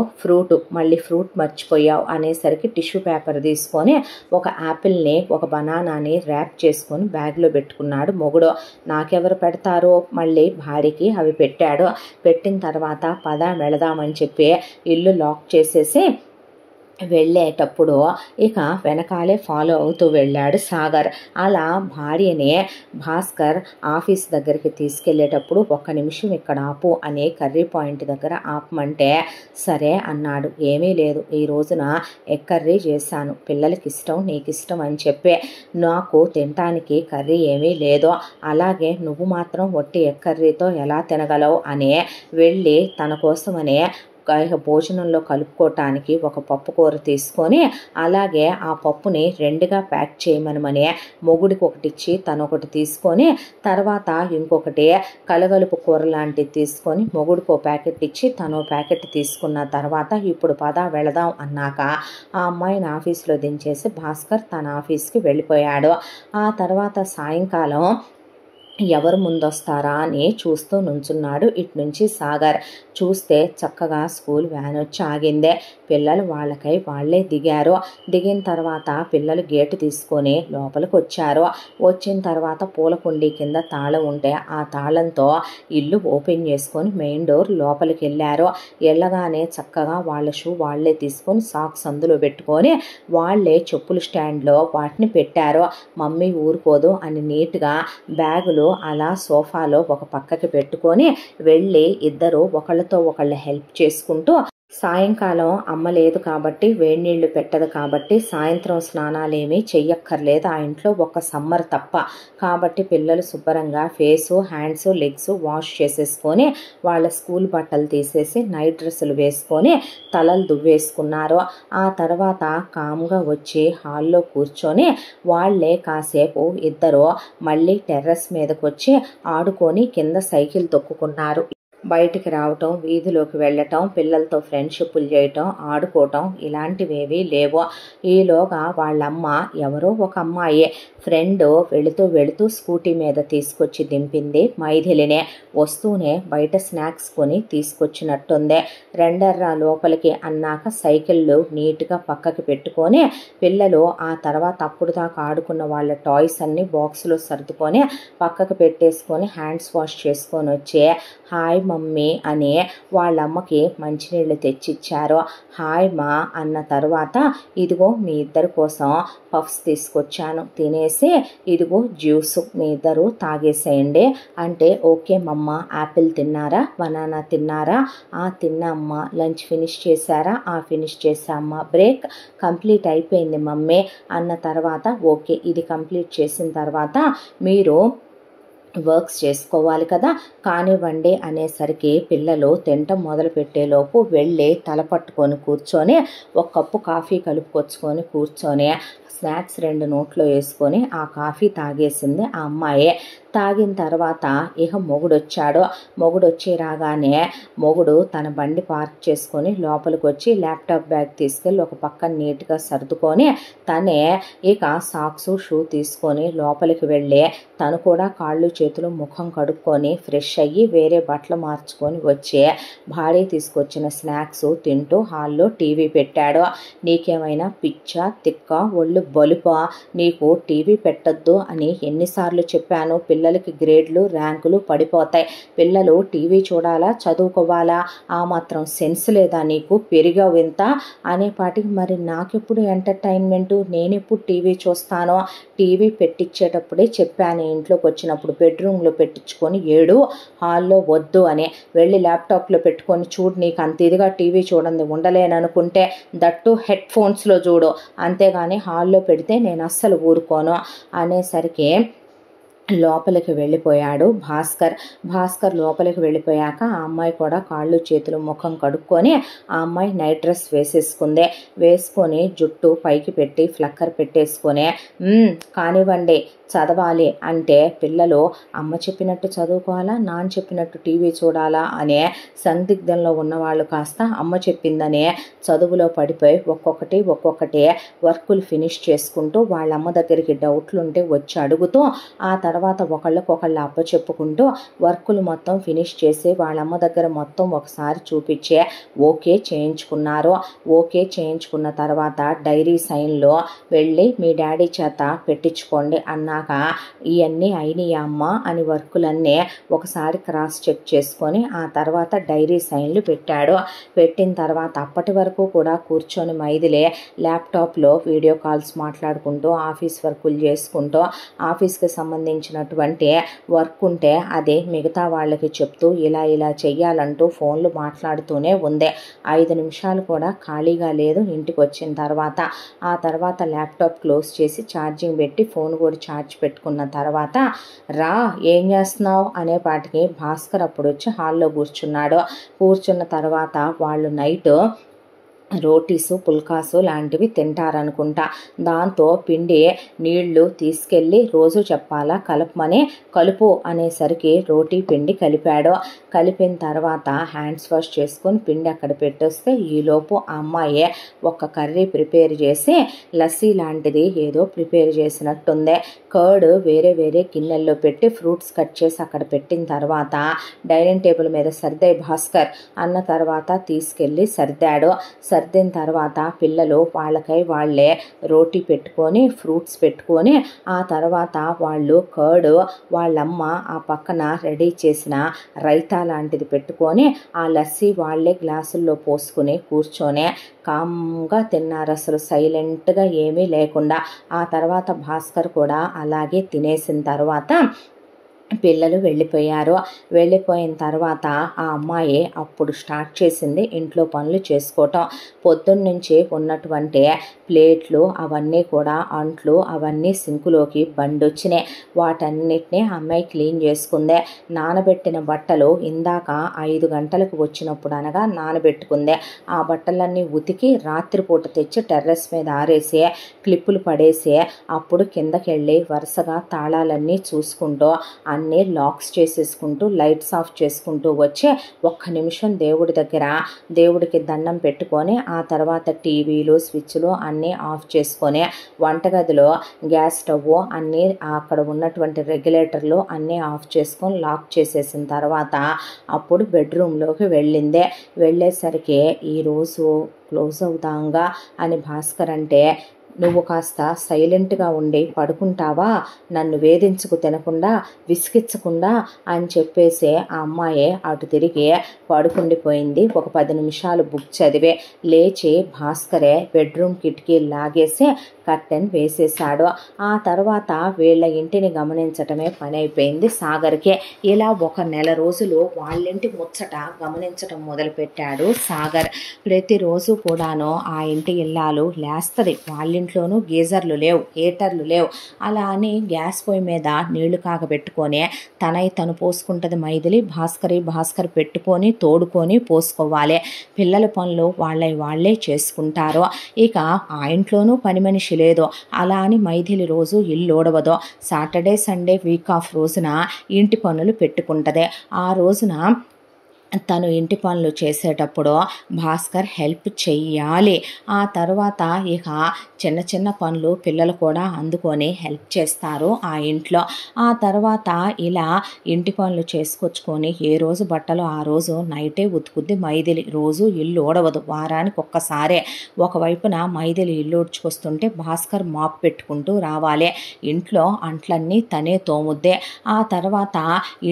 మళ్ళీ ఫ్రూట్ మర్చిపోయావు అనేసరికి టిష్యూ పేపర్ తీసుకొని ఒక యాపిల్ని ఒక బనానాని ర్యాప్ చేసుకొని బ్యాగ్లో పెట్టుకున్నాడు మొగుడు. నాకెవరు పెడతారో మళ్ళీ భార్యకి అవి పెట్టాడు. పెట్టిన తర్వాత పద వెళదామని చెప్పి ఇల్లు లాక్ చేసేసి వెళ్ళేటప్పుడు ఇక వెనకాలే ఫాలో అవుతూ వెళ్ళాడు సాగర్. అలా భార్యని భాస్కర్ ఆఫీస్ దగ్గరికి తీసుకెళ్లేటప్పుడు 1 నిమిషం ఇక్కడ ఆపు అనే కర్రీ పాయింట్ దగ్గర ఆపమంటే సరే అన్నాడు. ఏమీ లేదు ఈ రోజున ఎగ్ కర్రీ చేశాను పిల్లలకి ఇష్టం నీకు ఇష్టం అని చెప్పి నాకు తినటానికి కర్రీ ఏమీ లేదు అలాగే నువ్వు మాత్రం ఒట్టి ఎగ్ కర్రీతో ఎలా తినగలవు అని వెళ్ళి తన కోసమనే భోజనంలో కలుపుకోవటానికి ఒక పప్పు కూర తీసుకొని అలాగే ఆ పప్పుని 2గా ప్యాక్ చేయమనమని మొగుడికి ఒకటి ఇచ్చి తను ఒకటి తీసుకొని తర్వాత ఇంకొకటి కలగలుపు కూర లాంటిది తీసుకొని మొగుడికి ఒక ప్యాకెట్ ఇచ్చి తను ప్యాకెట్ తీసుకున్న తర్వాత ఇప్పుడు పద వెళదాం అన్నాక ఆ అమ్మాయిని ఆఫీస్లో దించేసి భాస్కర్ తన ఆఫీస్కి వెళ్ళిపోయాడు. ఆ తర్వాత సాయంకాలం ఎవరు ముందొస్తారా అని చూస్తూ నుంచున్నాడు. ఇటు నుంచి సాగర్ చూస్తే చక్కగా స్కూల్ వ్యాన్ వచ్చి ఆగిందే. పిల్లలు వాళ్ళకై వాళ్ళే దిగారు. దిగిన తర్వాత పిల్లలు గేటు తీసుకొని లోపలికి వచ్చారు. వచ్చిన తర్వాత పూలకుండీ కింద తాళం ఉంటే ఆ తాళంతో ఇల్లు ఓపెన్ చేసుకొని మెయిన్ డోర్ లోపలికి వెళ్ళారు. వెళ్ళగానే చక్కగా వాళ్ళ షూ వాళ్ళే తీసుకొని సాక్స్ అందులో పెట్టుకొని వాళ్ళే చెప్పులు స్టాండ్లో వాటిని పెట్టారు. మమ్మీ ఊరుకోదు అని నీట్గా బ్యాగులు అలా సోఫాలో ఒక పక్కకి పెట్టుకొని వెళ్ళి ఇద్దరు ఒకళ్ళతో ఒకళ్ళు హెల్ప్ చేసుకుంటూ సాయంకాలం అమ్మ లేదు కాబట్టి వేడి నీళ్లు పెట్టదు కాబట్టి సాయంత్రం స్నానాలేమీ చెయ్యక్కర్లేదు ఆ ఇంట్లో, ఒక సమ్మర్ తప్ప. కాబట్టి పిల్లలు శుభ్రంగా ఫేసు, హ్యాండ్స్, లెగ్స్ వాష్ చేసేసుకొని వాళ్ళ స్కూల్ బట్టలు తీసేసి నైట్ డ్రెస్సులు వేసుకొని తలలు దువ్వేసుకున్నారు. ఆ తర్వాత కామ్గా వచ్చి హాల్లో కూర్చొని వాళ్ళే కాసేపు ఇద్దరు మళ్ళీ టెర్రస్ మీదకి వచ్చి ఆడుకొని కింద సైకిల్ తొక్కుకున్నారు. బయటికి రావటం, వీధిలోకి వెళ్ళటం, పిల్లలతో ఫ్రెండ్షిప్లు చేయటం, ఆడుకోవటం ఇలాంటివేవీ లేవు. ఈలోగా వాళ్ళమ్మ ఎవరో ఒక అమ్మాయి ఫ్రెండ్ వెళుతూ స్కూటీ మీద తీసుకొచ్చి దింపింది మైథిలినే. వస్తూనే బయట స్నాక్స్ కొని తీసుకొచ్చినట్టుంది. రెండర్రా లోపలికి అన్నాక సైకిళ్ళు నీట్గా పక్కకి పెట్టుకొని పిల్లలు ఆ తర్వాత అప్పుడు దాకా ఆడుకున్న వాళ్ళ టాయ్స్ అన్నీ బాక్స్లో సర్దుకొని పక్కకు పెట్టేసుకొని హ్యాండ్స్ వాష్ చేసుకొని వచ్చి హాయ్ మమ్మీ అని వాళ్ళమ్మకి మంచినీళ్ళు తెచ్చిచ్చారు. హాయ్ మా అన్న తర్వాత ఇదిగో మీ ఇద్దరి కోసం పఫ్స్ తీసుకొచ్చాను, తినేసి ఇదిగో జ్యూస్ మీ ఇద్దరు తాగేసేయండి అంటే ఓకే మమ్మ. యాపిల్ తిన్నారా, బనానా తిన్నారా? తిన్నా అమ్మ. లంచ్ ఫినిష్ చేశారా? ఫినిష్ చేశామ్మా. బ్రేక్ కంప్లీట్ అయిపోయింది మమ్మీ అన్న తర్వాత ఓకే ఇది కంప్లీట్ చేసిన తర్వాత మీరు వర్క్స్ చేసుకోవాలి కదా, కానివ్వండి అనేసరికి పిల్లలు తినటం మొదలుపెట్టేలోపు వెళ్ళి తల పట్టుకొని కూర్చొని ఒక కప్పు కాఫీ కలుపుకొచ్చుకొని కూర్చొని స్నాక్స్ 2 నోట్లో వేసుకొని ఆ కాఫీ తాగేసింది ఆ అమ్మాయి. తాగిన తర్వాత ఇక మొగుడొచ్చి రాగానే మొగుడు తన బండి పార్క్ చేసుకొని లోపలికి వచ్చి ల్యాప్టాప్ బ్యాగ్ తీసుకెళ్ళి ఒక పక్కన నీట్గా సర్దుకొని తనే ఇక సాక్సు షూ తీసుకొని లోపలికి వెళ్ళి తను కూడా కాళ్ళు చేతులు ముఖం కడుక్కొని ఫ్రెష్ అయ్యి వేరే బట్టలు మార్చుకొని వచ్చి భారీ తీసుకొచ్చిన స్నాక్స్ తింటూ హాల్లో టీవీ పెట్టాడు. నీకేమైనా పిచ్చా తిక్క ఒళ్ళు బలుపా, నీకు టీవీ పెట్టద్దు అని ఎన్నిసార్లు చెప్పాను. పిల్లలకి గ్రేడ్లు ర్యాంకులు పడిపోతాయి. పిల్లలు టీవీ చూడాలా, చదువుకోవాలా? ఆ మాత్రం సెన్స్ లేదా నీకు? పెరిగావు ఇంత అనేపాటికి మరి నాకెప్పుడు ఎంటర్టైన్మెంటు, నేనెప్పుడు టీవీ చూస్తానో? టీవీ పెట్టించేటప్పుడే చెప్పాను ఇంట్లోకి వచ్చినప్పుడు బెడ్రూమ్లో పెట్టించుకొని ఏడు, హాల్లో వద్దు అని. వెళ్ళి ల్యాప్టాప్లో పెట్టుకొని చూడు, నీకు అంత ఇదిగా టీవీ చూడండి ఉండలేననుకుంటే దట్టు హెడ్ ఫోన్స్లో చూడు, అంతేగాని హాల్లో పెడితే నేను అస్సలు ఊరుకోను అనేసరికి లోపలికి వెళ్ళిపోయాడు భాస్కర్ లోపలికి వెళ్ళిపోయాక ఆ అమ్మాయి కూడా కాళ్ళు చేతులు ముఖం కడుక్కొని ఆ అమ్మాయి నైట్ డ్రెస్ వేసుకొని జుట్టు పైకి పెట్టి ఫ్లక్కర్ పెట్టేసుకొని కానివ్వండి చదవాలి అంటే పిల్లలు అమ్మ చెప్పినట్టు చదువుకోవాలా, నాన్న చెప్పినట్టు టీవీ చూడాలా అనే సందిగ్ధంలో ఉన్నవాళ్ళు కాస్త అమ్మ చెప్పిందనే చదువులో పడిపోయి ఒక్కొక్కటి వర్కులు ఫినిష్ చేసుకుంటూ వాళ్ళ అమ్మ దగ్గరికి డౌట్లు ఉంటే వచ్చి అడుగుతూ ఆ తర్వాత ఒకళ్ళకొకళ్ళు అప్పచెప్పుకుంటూ వర్కులు మొత్తం ఫినిష్ చేసి వాళ్ళమ్మ దగ్గర మొత్తం ఒకసారి చూపించే ఓకే చేయించుకున్న తర్వాత డైరీ సైన్లో వెళ్ళి మీ డాడీ చేత పెట్టించుకోండి అన్నాక ఇవన్నీ అయినాయా అమ్మ అని వర్కులన్నీ ఒకసారి క్రాస్ చెక్ చేసుకొని ఆ తర్వాత డైరీ సైన్లు పెట్టిన తర్వాత అప్పటి వరకు కూడా కూర్చొని మైథిలి ల్యాప్టాప్లో వీడియో కాల్స్ మాట్లాడుకుంటూ ఆఫీస్ వర్కులు చేసుకుంటూ ఆఫీస్కి సంబంధించినటువంటి వర్క్ ఉంటే అదే మిగతా వాళ్ళకి చెప్తూ ఇలా చెయ్యాలంటూ ఫోన్లు మాట్లాడుతూనే ఉంది. 5 నిమిషాలు కూడా ఖాళీగా లేదు ఇంటికి వచ్చిన తర్వాత. ఆ తర్వాత ల్యాప్టాప్ క్లోజ్ చేసి ఛార్జింగ్ పెట్టి ఫోన్ కూడా ఛార్జ్ పెట్టుకున్న తర్వాత రా ఏం చేస్తున్నావు అనేపాటికి భాస్కర్ అప్పుడు వచ్చి హాల్లో కూర్చున్న తర్వాత వాళ్ళు నైట్ రోటీసు పుల్కాసు లాంటివి తింటారనుకుంటా. దాంతో పిండి నీళ్లు తీసుకెళ్ళి రోజు చెప్పాలా కలుపమని, కలుపు అనేసరికి రోటీ పిండి కలిపాడు. కలిపిన తర్వాత హ్యాండ్స్ వాష్ చేసుకొని పిండి అక్కడ పెట్టేస్తే ఈలోపు ఆ అమ్మాయి ఒక కర్రీ ప్రిపేర్ చేసి లస్సీ లాంటిది ఏదో ప్రిపేర్ చేసినట్టుంది. కర్డ్ వేరే వేరే గిన్నెల్లో పెట్టి ఫ్రూట్స్ కట్ చేసి అక్కడ పెట్టిన తర్వాత డైనింగ్ టేబుల్ మీద సర్దే భాస్కర్ అన్న తర్వాత తీసుకెళ్ళి సర్దాడు. సర్దిన తర్వాత పిల్లలు వాళ్ళకై వాళ్ళే రోటీ పెట్టుకొని ఫ్రూట్స్ పెట్టుకొని ఆ తర్వాత వాళ్ళు కర్డ్ వాళ్ళమ్మ ఆ పక్కన రెడీ చేసిన రైతా లాంటిది పెట్టుకొని ఆ లస్సీ వాళ్ళే గ్లాసుల్లో పోసుకుని కూర్చొని కామ్గా తిన్నారు, అసలు సైలెంట్గా ఏమీ లేకుండా. ఆ తర్వాత భాస్కర్ కూడా అలాగే తినేసిన తర్వాత పిల్లలు వెళ్ళిపోయారు. వెళ్ళిపోయిన తర్వాత ఆ అమ్మాయి అప్పుడు స్టార్ట్ చేసింది ఇంట్లో పనులు చేసుకోవటం. పొద్దున్నుంచి ఉన్నటువంటి ప్లేట్లు అవన్నీ కూడా అంట్లు అవన్నీ సింకులోకి బండొచ్చినాయి. వాటన్నిటినీ అమ్మాయి క్లీన్ చేసుకుందే. నానబెట్టిన బట్టలు ఇందాక 5 గంటలకు వచ్చినప్పుడు అనగా నానబెట్టుకుందే. ఆ బట్టలన్నీ ఉతికి రాత్రిపూట తెచ్చి టెర్రస్ మీద ఆరేసి క్లిప్పులు పడేసి అప్పుడు కిందకెళ్ళి వరుసగా తాళాలన్నీ చూసుకుంటూ అన్నీ లాక్స్ చేసేసుకుంటూ లైట్స్ ఆఫ్ చేసుకుంటూ వచ్చి 1 నిమిషం దేవుడి దగ్గర దేవుడికి దండం పెట్టుకొని ఆ తర్వాత టీవీలు స్విచ్లు అన్నీ ఆఫ్ చేసుకొని వంటగదిలో గ్యాస్ స్టవ్ అన్నీ అక్కడ ఉన్నటువంటి రెగ్యులేటర్లు అన్నీ ఆఫ్ చేసుకొని లాక్ చేసేసిన తర్వాత అప్పుడు బెడ్రూమ్లోకి వెళ్ళిందే. వెళ్ళేసరికి ఈరోజు క్లోజ్ అవుదాంగా అని భాస్కర్ అంటే, నువ్వు కాస్త సైలెంట్గా ఉండి పడుకుంటావా, నన్ను వేధించుకు తినకుండా విసిగించకుండా అని చెప్పేసి ఆ అమ్మాయి అటు తిరిగి పడుకుండిపోయింది. ఒక 10 నిమిషాలు బుక్ చదివే లేచి భాస్కరే బెడ్రూమ్ కిటికీ లాగేసి కర్టెన్ వేసేశాడు. ఆ తర్వాత వీళ్ళ ఇంటిని గమనించటమే పని అయిపోయింది సాగర్కి. ఇలా 1 నెల రోజులు వాళ్ళింటి ముచ్చట గమనించటం మొదలుపెట్టాడు సాగర్. ప్రతిరోజు కూడాను ఆ ఇంటి ఇల్లాలు లేస్తుంది. వాళ్ళింట్లోనూ గీజర్లు లేవు, హీటర్లు లేవు. అలా అని గ్యాస్ పొయ్యి మీద నీళ్లు కాగబెట్టుకొని తను పోసుకుంటుంది మైథిలి. భాస్కర్ పెట్టుకొని తోడుకొని పోసుకోవాలి. పిల్లల పనులు వాళ్ళే చేసుకుంటారు. ఇక ఆ ఇంట్లోనూ పని మనిషి లేదు. అలా అని మైథిలి రోజు ఇల్లు ఊడవదు. సాటర్డే సండే వీక్ ఆఫ్ రోజున ఇంటి పనులు పెట్టుకుంటుంది. ఆ రోజున తను ఇంటి పనులు చేసేటప్పుడు భాస్కర్ హెల్ప్ చెయ్యాలి. ఆ తర్వాత ఇక చిన్న చిన్న పనులు పిల్లలు కూడా అందుకొని హెల్ప్ చేస్తారు ఆ ఇంట్లో. ఆ తర్వాత ఇలా ఇంటి పనులు చేసుకొచ్చుకొని ఏ రోజు బట్టలు ఆ రోజు నైటే ఉతుకుద్ది మైథిలి. రోజు ఇల్లు ఊడవదు, వారానికి ఒక్కసారే. ఒకవైపున మైథిలి ఇల్లు ఊడ్చుకొస్తుంటే భాస్కర్ మాప్ పెట్టుకుంటూ రావాలి. ఇంట్లో అంట్లన్నీ తనే తోముద్దే. ఆ తర్వాత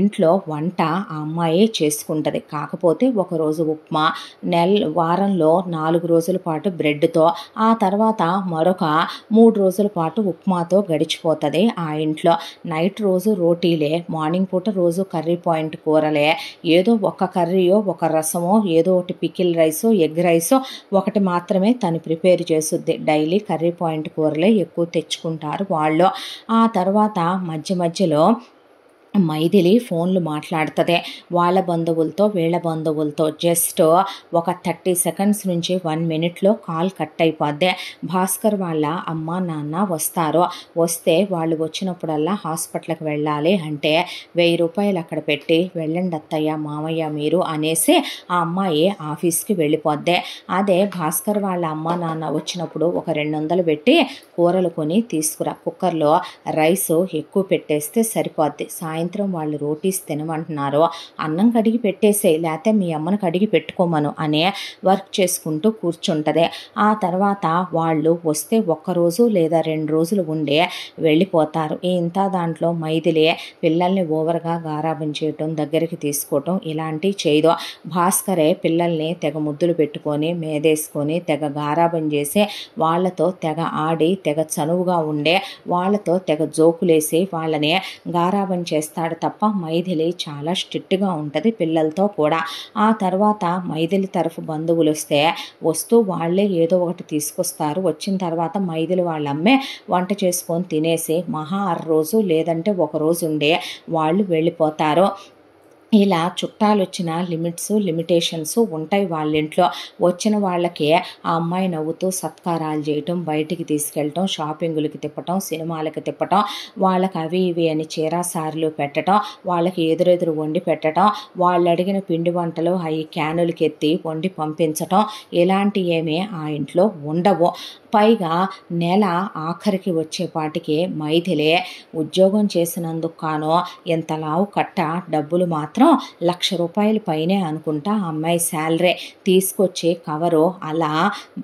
ఇంట్లో వంట ఆ అమ్మాయే చేసుకుంటుంది. కాకపోతే ఒకరోజు ఉప్మా, వారంలో 4 రోజుల పాటు బ్రెడ్తో, ఆ తర్వాత మరొక 3 రోజుల పాటు ఉప్మాతో గడిచిపోతుంది ఆ ఇంట్లో. నైట్ రోజు రోటీలే, మార్నింగ్ పూట రోజు కర్రీ పాయింట్ కూరలే. ఏదో ఒక కర్రీయో ఒక రసమో ఏదో ఒకటి పికిల్ రైసో ఎగ్ రైసో ఒకటి మాత్రమే తను ప్రిపేర్ చేసుద్ది. డైలీ కర్రీ పాయింట్ కూరలే ఎక్కువ తెచ్చుకుంటారు వాళ్ళు. ఆ తర్వాత మధ్యలో మైథిలి ఫోన్లు మాట్లాడుతుంది వాళ్ళ బంధువులతో వీళ్ళ బంధువులతో. జస్ట్ ఒక 30 సెకండ్స్ నుంచి 1 మినిట్లో కాల్ కట్ అయిపోద్ది. భాస్కర్ వాళ్ళ అమ్మ నాన్న వస్తారు. వస్తే వాళ్ళు వచ్చినప్పుడల్లా హాస్పిటల్కి వెళ్ళాలి అంటే 1000 రూపాయలు అక్కడ పెట్టి వెళ్ళండి అత్తయ్య మామయ్య మీరు అనేసి ఆ అమ్మాయి ఆఫీస్కి వెళ్ళిపోద్ది. అదే భాస్కర్ వాళ్ళ అమ్మ నాన్న వచ్చినప్పుడు ఒక 200 పెట్టి కూరలు కొని తీసుకురా, కుక్కర్లో రైస్ ఎక్కువ పెట్టేస్తే సరిపోద్ది. సాయంత్రం వాళ్ళు రోటీస్ తినమంటున్నారు, అన్నం కడిగి పెట్టేసేయి, లేకపోతే మీ అమ్మను కడిగి పెట్టుకోమను అనే వర్క్ చేసుకుంటూ కూర్చుంటుంది. ఆ తర్వాత వాళ్ళు వస్తే 1 రోజు లేదా 2 రోజులు ఉండే వెళ్ళిపోతారు. ఇంత దాంట్లో మైథిలి పిల్లల్ని ఓవర్గా గారాబం చేయటం, దగ్గరికి తీసుకోవటం ఇలాంటివి చేయదు. భాస్కరే పిల్లల్ని తెగ ముద్దులు పెట్టుకొని మేదేసుకొని తెగ గారాబం చేసి వాళ్ళతో తెగ ఆడి తెగ చనువుగా ఉండే వాళ్ళతో తెగ జోకులేసి వాళ్ళని గారాబం చేస్తాడు తప్ప మైథిలి చాలా స్ట్రిక్ట్గా ఉంటుంది పిల్లలతో కూడా. ఆ తర్వాత మైథిలి తరఫు బంధువులు వస్తూ వాళ్ళే ఏదో ఒకటి తీసుకొస్తారు. వచ్చిన తర్వాత మైథిలి వాళ్ళ అమ్మే వంట చేసుకొని తినేసి మహా 6 రోజు లేదంటే 1 రోజు ఉండే వాళ్ళు వెళ్ళిపోతారు. ఇలా చుట్టాలొచ్చిన లిమిటేషన్స్ ఉంటాయి వాళ్ళింట్లో. వచ్చిన వాళ్ళకే ఆ అమ్మాయి నవ్వుతూ సత్కారాలు చేయటం, బయటికి తీసుకెళ్ళటం, షాపింగులకి తిప్పటం, సినిమాలకి తిప్పటం, వాళ్ళకి అవి ఇవి అని చీరాసారులు పెట్టడం, వాళ్ళకి ఎదురెదురు వండి పెట్టడం, వాళ్ళు అడిగిన పిండి వంటలు అవి క్యానులకి ఎత్తి వండి పంపించటం, ఇలాంటి ఏమీ ఆ ఇంట్లో ఉండవు. పైగా నెల ఆఖరికి వచ్చేపాటికి మైథిలే ఉద్యోగం చేసినందుకు కానో ఎంత లావు కట్ట డబ్బులు మాత్రం ₹1,00,000 పైనే అనుకుంటా ఆ అమ్మాయి శాలరీ తీసుకొచ్చి కవరు అలా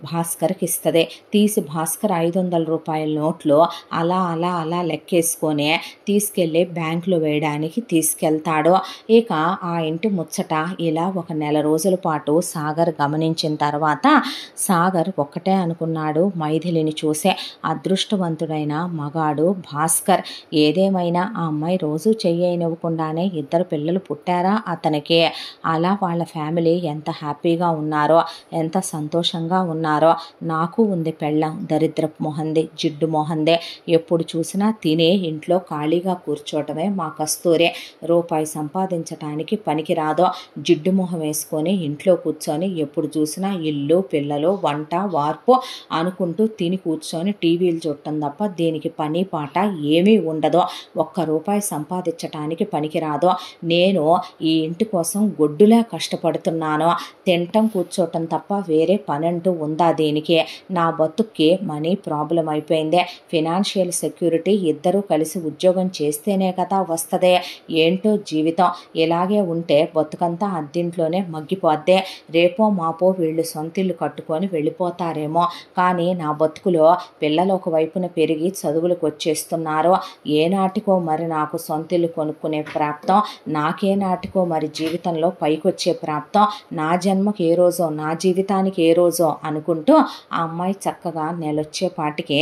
భాస్కర్కి ఇస్తుంది. తీసి భాస్కర్ ₹500 నోట్లు అలా అలా అలా లెక్కేసుకొని తీసుకెళ్ళి బ్యాంకులో వేయడానికి తీసుకెళ్తాడు. ఇక ఆ ఇంటి ముచ్చట ఇలా ఒక నెల రోజుల పాటు సాగర్ గమనించిన తర్వాత సాగర్ ఒక్కటే అనుకున్నాడు, మైథిలిని చూసే అదృష్టవంతుడైన మగాడు భాస్కర్. ఏదేమైనా ఆ అమ్మాయి రోజు చెయ్యనివ్వకుండానే 2 పిల్లలు పుట్టారా అతనికి. అలా వాళ్ళ ఫ్యామిలీ ఎంత హ్యాపీగా ఉన్నారో, ఎంత సంతోషంగా ఉన్నారో. నాకు ఉంది పెళ్ళం, దరిద్రపు మొహంది, జిడ్డు మొహందే. ఎప్పుడు చూసినా తిని ఇంట్లో ఖాళీగా కూర్చోవటమే మా కస్తూరే. రూపాయి సంపాదించటానికి పనికిరాదో, జిడ్డు మొహం వేసుకొని ఇంట్లో కూర్చొని ఎప్పుడు చూసినా ఇల్లు పిల్లలు వంట వార్పు అనుకుంటూ తిని కూర్చొని టీవీలు చూడటం తప్ప దీనికి పని పాట ఏమీ ఉండదో. ₹1 సంపాదించటానికి పనికిరాదో. నేను ఈ ఇంటి కోసం గొడ్డులా కష్టపడుతున్నాను. తినటం కూర్చోటం తప్ప వేరే పనంటూ ఉందా దీనికి. నా బతుక్కి మనీ ప్రాబ్లం అయిపోయిందే. ఫినాన్షియల్ సెక్యూరిటీ ఇద్దరూ కలిసి ఉద్యోగం చేస్తేనే కదా వస్తుంది. ఏంటో జీవితం. ఇలాగే ఉంటే బతుకంతా అద్దింట్లోనే మగ్గిపోద్దే. రేపో మాపో వీళ్ళు సొంతిల్లు కట్టుకొని వెళ్ళిపోతారేమో. కానీ నా బతుకులో పిల్లలు ఒకవైపున పెరిగి చదువులకు వచ్చేస్తున్నారు. ఏనాటికో మరి నాకు సొంతిల్లు కొనుక్కునే ప్రాప్తం, నాకే నాటికో మరి జీవితంలో పైకొచ్చే ప్రాప్తం, నా జన్మకి ఏ రోజో, నా జీవితానికి ఏ రోజో అనుకుంటూ ఆ అమ్మాయి చక్కగా నెలొచ్చేపాటికి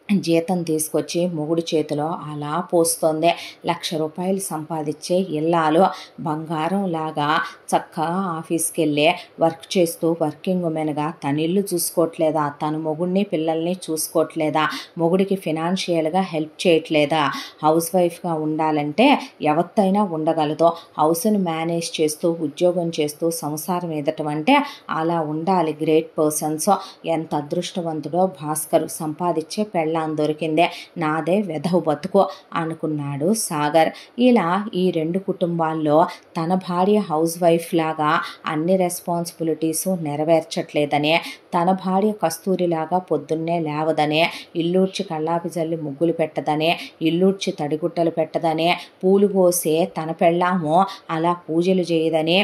జీతం తీసుకొచ్చి మొగుడు చేతిలో అలా పోస్తోంది. ₹1,00,000 సంపాదించే ఇల్లాలు బంగారం లాగా చక్కగా ఆఫీస్కి వెళ్ళి వర్క్ చేస్తూ వర్కింగ్ ఉమెన్గా తన ఇల్లు చూసుకోవట్లేదా, తన మొగుడిని పిల్లల్ని చూసుకోవట్లేదా, మొగుడికి ఫినాన్షియల్గా హెల్ప్ చేయట్లేదా. హౌస్ వైఫ్గా ఉండాలంటే ఎవరితైనా ఉండగలదు. హౌస్ని మేనేజ్ చేస్తూ ఉద్యోగం చేస్తూ సంసారం ఎదటం అంటే అలా ఉండాలి గ్రేట్ పర్సన్స్. ఎంత అదృష్టవంతుడో భాస్కర్. సంపాదించే పెళ్ళ దొరికిందే, నాదే వెధవ బతుకు అనుకున్నాడు సాగర్. ఇలా ఈ 2 కుటుంబాల్లో తన భార్య హౌస్ వైఫ్ లాగా అన్ని రెస్పాన్సిబిలిటీసు నెరవేర్చట్లేదనే, తన భార్య కస్తూరిలాగా పొద్దున్నే లేవదనే, ఇల్లూడ్చి కళ్ళాపి జల్లి ముగ్గులు పెట్టదనే, ఇల్లూడ్చి తడిగుట్టలు పెట్టదనే, పూలు కోసే తన పెళ్ళాము అలా పూజలు చేయదనే,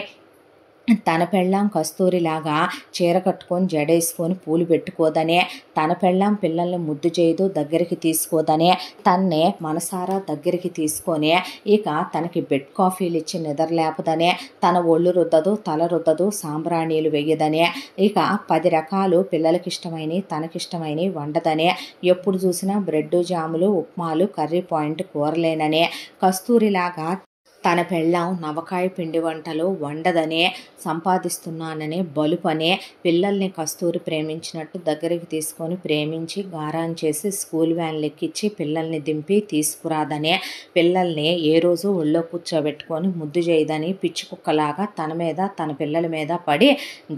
తన పెళ్ళాం కస్తూరిలాగా చీర కట్టుకొని జడేసుకొని పూలు పెట్టుకోదనే, తన పెళ్ళాం పిల్లల్ని ముద్దు చేయదు దగ్గరికి తీసుకోదనే, తన్నే మనసారా దగ్గరికి తీసుకొని ఇక తనకి బెడ్ కాఫీలు ఇచ్చి నిద్రలేపదనే, తన ఒళ్ళు రుద్దదు తల రుద్దదు సాంబ్రాణీలు వెయ్యదనే, ఇక 10 రకాలు పిల్లలకి ఇష్టమైనవి తనకిష్టమైనవి వండదనే, ఎప్పుడు చూసినా బ్రెడ్ జాములు ఉప్మాలు కర్రీ పాయింట్ కూరలేననే, కస్తూరిలాగా తన పెళ్ళాం నవకాయ పిండి వంటలు వండదనే, సంపాదిస్తున్నాననే బలుపనే, పిల్లల్ని కస్తూరి ప్రేమించినట్టు దగ్గరికి తీసుకొని ప్రేమించి గారాం చేసి స్కూల్ వ్యాన్లు ఎక్కించి పిల్లల్ని దింపి తీసుకురాదనే, పిల్లల్ని ఏ రోజు ఒళ్ళో కూర్చోబెట్టుకొని ముద్దు చేయదని పిచ్చి కుక్కలాగా తన మీద తన పిల్లల మీద పడి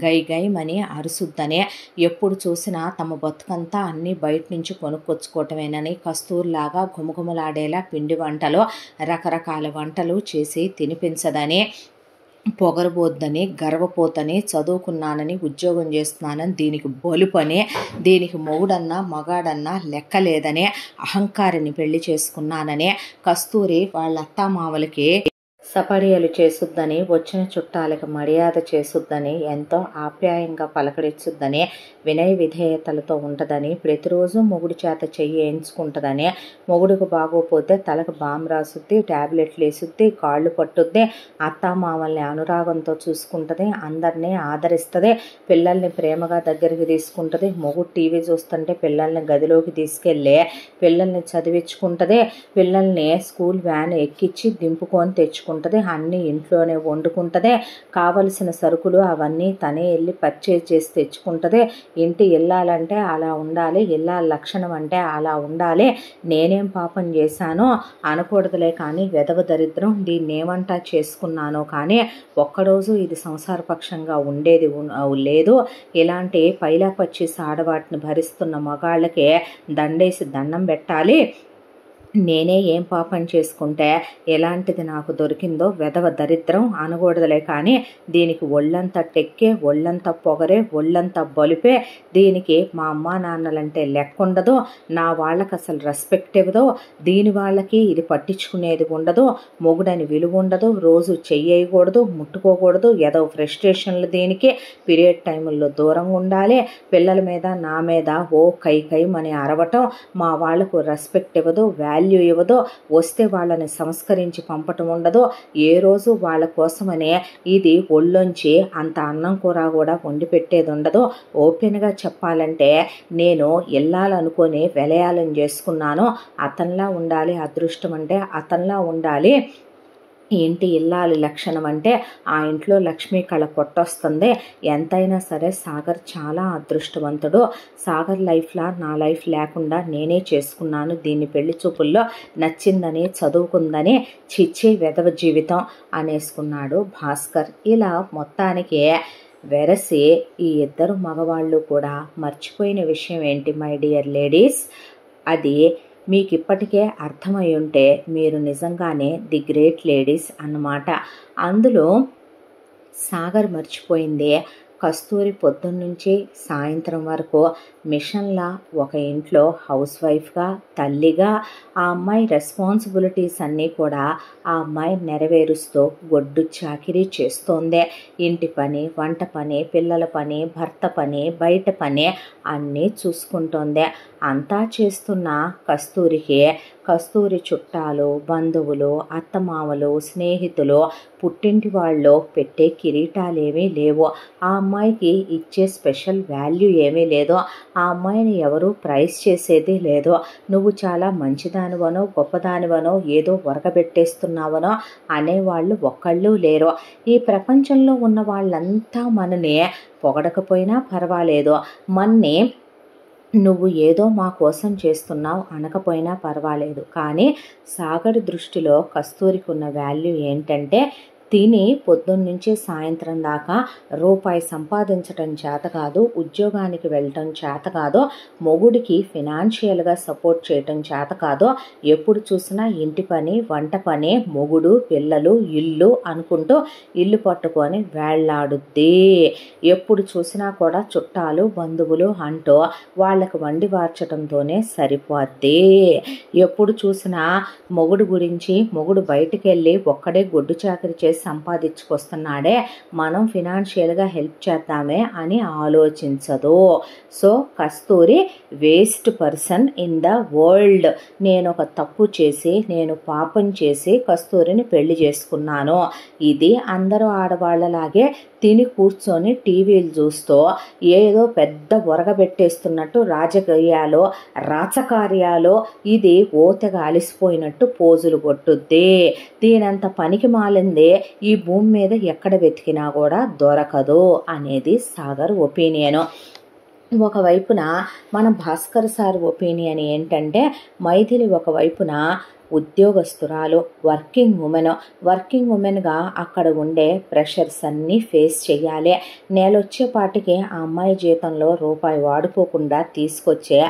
గై గైమని అరుసుద్దనే, ఎప్పుడు చూసినా తమ బతుకంతా అన్నీ బయట నుంచి కొనుక్కొచ్చుకోవటమేనని కస్తూరిలాగా గుమగుమలాడేలా పిండి వంటలు రకరకాల వంటలు చేసి తినిపించదని, పొగరబోద్దని గర్వపోతని, చదువుకున్నానని ఉద్యోగం చేస్తున్నానని దీనికి బలుపని, దీనికి మొగుడన్నా మగాడన్నా లెక్కలేదనే, అహంకారిని పెళ్లి చేసుకున్నాననే, కస్తూరి వాళ్ళ అత్తామావలకి సపర్యలు చేసుద్దని, వచ్చిన చుట్టాలకు మర్యాద చేసుద్దని, ఎంతో ఆప్యాయంగా పలకరించుద్దని, వినయ విధేయతలతో ఉంటుందని, ప్రతిరోజు మొగుడి చేత చెయ్యి వేయించుకుంటుందని, మొగుడికి బాగోపోతే తలకు బామ్ రాసుద్ది, ట్యాబ్లెట్లు వేసుద్ది, కాళ్ళు పట్టుద్ది, అత్తామామల్ని అనురాగంతో చూసుకుంటుంది, అందరినీ ఆదరిస్తుంది, పిల్లల్ని ప్రేమగా దగ్గరికి తీసుకుంటుంది, మొగుడు టీవీ చూస్తుంటే పిల్లల్ని గదిలోకి తీసుకెళ్ళి పిల్లల్ని చదివించుకుంటుంది, పిల్లల్ని స్కూల్ వ్యాన్ ఎక్కించి దింపుకొని తెచ్చుకుంటుంది. చేసుకుంటుంది, అన్నీ ఇంట్లోనే వండుకుంటుంది, కావలసిన సరుకులు అవన్నీ తనే వెళ్ళి పర్చేజ్ చేసి తెచ్చుకుంటుంది. ఇంటి ఇల్లాలంటే అలా ఉండాలి, ఇల్లాల లక్షణం అంటే అలా ఉండాలి, నేనేం పాపం చేశానో అనకూడదులే కానీ వెధవ దరిద్రం దీన్ని ఏమంటా చేసుకున్నానో కానీ ఒక్కరోజు ఇది సంసారపక్షంగా ఉండేది లేదు. ఇలాంటి పైలా పచ్చేసి ఆడవాటిని భరిస్తున్న మగాళ్ళకే దండేసి దండం పెట్టాలి. నేనే ఏం పాపం చేసుకుంటే ఎలాంటిది నాకు దొరికిందో వెధవ దరిద్రం అనకూడదులే కానీ దీనికి ఒళ్ళంతా టెక్కే, ఒళ్ళంతా పొగరే, ఒళ్ళంతా బలిపే, దీనికి మా అమ్మా నాన్నలంటే లెక్క ఉండదు, నా వాళ్ళకి అసలు రెస్పెక్ట్ ఇవ్వదు, దీని వాళ్ళకి ఇది పట్టించుకునేది ఉండదు, మొగుడని విలువ ఉండదు, రోజు చెయ్యకూడదు, ముట్టుకోకూడదు, ఏదో ఫ్రస్ట్రేషన్లు దీనికి, పీరియడ్ టైముల్లో దూరంగా ఉండాలి, పిల్లల మీద నా మీద ఓ కైమని అరవటం, మా వాళ్లకు రెస్పెక్ట్ ఇవ్వదు, వాల్యూ ఇవ్వదో, వస్తే వాళ్ళని సంస్కరించి పంపటం ఉండదు, ఏ రోజు వాళ్ళ కోసమనే ఇది ఒళ్ళొంచి అంత అన్నం కూర కూడా వండి పెట్టేది ఉండదు. ఓపెన్గా చెప్పాలంటే నేను వెళ్ళాలనుకొని వెలయాలని చేసుకున్నాను. అతనిలా ఉండాలి, అదృష్టం అంటే అతనిలా ఉండాలి, ఇంటి ఇల్లాలి లక్షణం అంటే ఆ ఇంట్లో లక్ష్మీ కళ కొట్టొస్తుంది. ఎంతైనా సరే సాగర్ చాలా అదృష్టవంతుడు. సాగర్ లైఫ్లా నా లైఫ్ లేకుండా నేనే చేసుకున్నాను. దీన్ని పెళ్లి చూపుల్లో నచ్చిందని, చదువుకుందని, చిచ్చే వెధవ జీవితం అనేసుకున్నాడు భాస్కర్. ఇలా మొత్తానికి వెరసి ఈ ఇద్దరు మగవాళ్ళు కూడా మర్చిపోయిన విషయం ఏంటి మై డియర్ లేడీస్, అది మీకు ఇప్పటికే అర్థమై ఉంటే మీరు నిజంగానే ది గ్రేట్ లేడీస్ అన్నమాట. అందులో సాగర్ మర్చిపోయింది కస్తూరి పొద్దున్నుంచి సాయంత్రం వరకు మిషన్లా ఒక ఇంట్లో హౌస్ వైఫ్గా, తల్లిగా ఆ అమ్మాయి రెస్పాన్సిబిలిటీస్ అన్నీ కూడా ఆ అమ్మాయి నెరవేరుస్తూ గొడ్డు చాకిరీ చేస్తోంది. ఇంటి పని, వంట పని, పిల్లల పని, భర్త పని, బయట పని అన్నీ చూసుకుంటోంది. అంతా చేస్తున్న కస్తూరి చుట్టాలు, బంధువులు, అత్తమామలు, స్నేహితులు, పుట్టింటి వాళ్ళు పెట్టే కిరీటాలేమీ లేవు. ఆ అమ్మాయికి ఇచ్చే స్పెషల్ వాల్యూ ఏమీ లేదు. ఆ అమ్మాయిని ఎవరూ ప్రైజ్ చేసేది లేదు. నువ్వు చాలా మంచిదానివనో, గొప్పదానివనో, ఏదో వరకబెట్టేస్తున్నావనో అనేవాళ్ళు ఒక్కళ్ళు లేరు. ఈ ప్రపంచంలో ఉన్న వాళ్ళంతా మనని పొగడకపోయినా పర్వాలేదు, మన్ని నువ్వు ఏదో మా కోసం చేస్తున్నావు అనకపోయినా పర్వాలేదు, కానీ సాగర్ దృష్టిలో కస్తూరికి ఉన్న వాల్యూ ఏంటంటే తిని పొద్దున్నుంచి సాయంత్రం దాకా రూపాయి సంపాదించటం చేత కాదు, ఉద్యోగానికి వెళ్ళటం చేత కాదు, మొగుడికి ఫినాన్షియల్గా సపోర్ట్ చేయటం చేత కాదు, ఎప్పుడు చూసినా ఇంటి పని, వంట పని, మొగుడు, పిల్లలు, ఇల్లు అనుకుంటూ ఇల్లు పట్టుకొని వేళ్లాడుద్ది. ఎప్పుడు చూసినా కూడా చుట్టాలు, బంధువులు అంటూ వాళ్ళకి వండి వార్చడంతోనే సరిపోద్ది. ఎప్పుడు చూసినా మొగుడు గురించి, మొగుడు బయటికి వెళ్ళి ఒక్కడే గొడ్డు చాకరీ చేసి సంపాదించుకొస్తున్నాడే, మనం ఫినాన్షియల్గా హెల్ప్ చేద్దామే అని ఆలోచించదు. So Kasturi waste person in the world. నేను ఒక తప్పు చేసి, నేను పాపం చేసి కస్తూరిని పెళ్లి చేసుకున్నాను. ఇది అందరూ ఆడవాళ్ళలాగే తిని కూర్చొని టీవీలు చూస్తూ ఏదో పెద్ద ఒరగబెట్టేస్తున్నట్టు రాజకీయాలు, రాచకార్యాలు ఇది ఓతగా అలిసిపోయినట్టు పోజులు కొట్టుద్ది. దీనంత పనికి మాలిందే ఈ భూమి మీద ఎక్కడ వెతికినా కూడా దొరకదు అనేది సాగర్ ఒపీనియను. ఒకవైపున మన భాస్కర్ సార్ ఒపీనియన్ ఏంటంటే మైథిలి ఒకవైపున ఉద్యోగస్తురాలు, వర్కింగ్ ఉమెన్గా అక్కడ ఉండే ప్రెషర్స్ అన్నీ ఫేస్ చేయాలి. నెలొచ్చేపాటికి ఆ అమ్మాయి జీతంలో రూపాయి వాడుకోకుండా తీసుకొచ్చే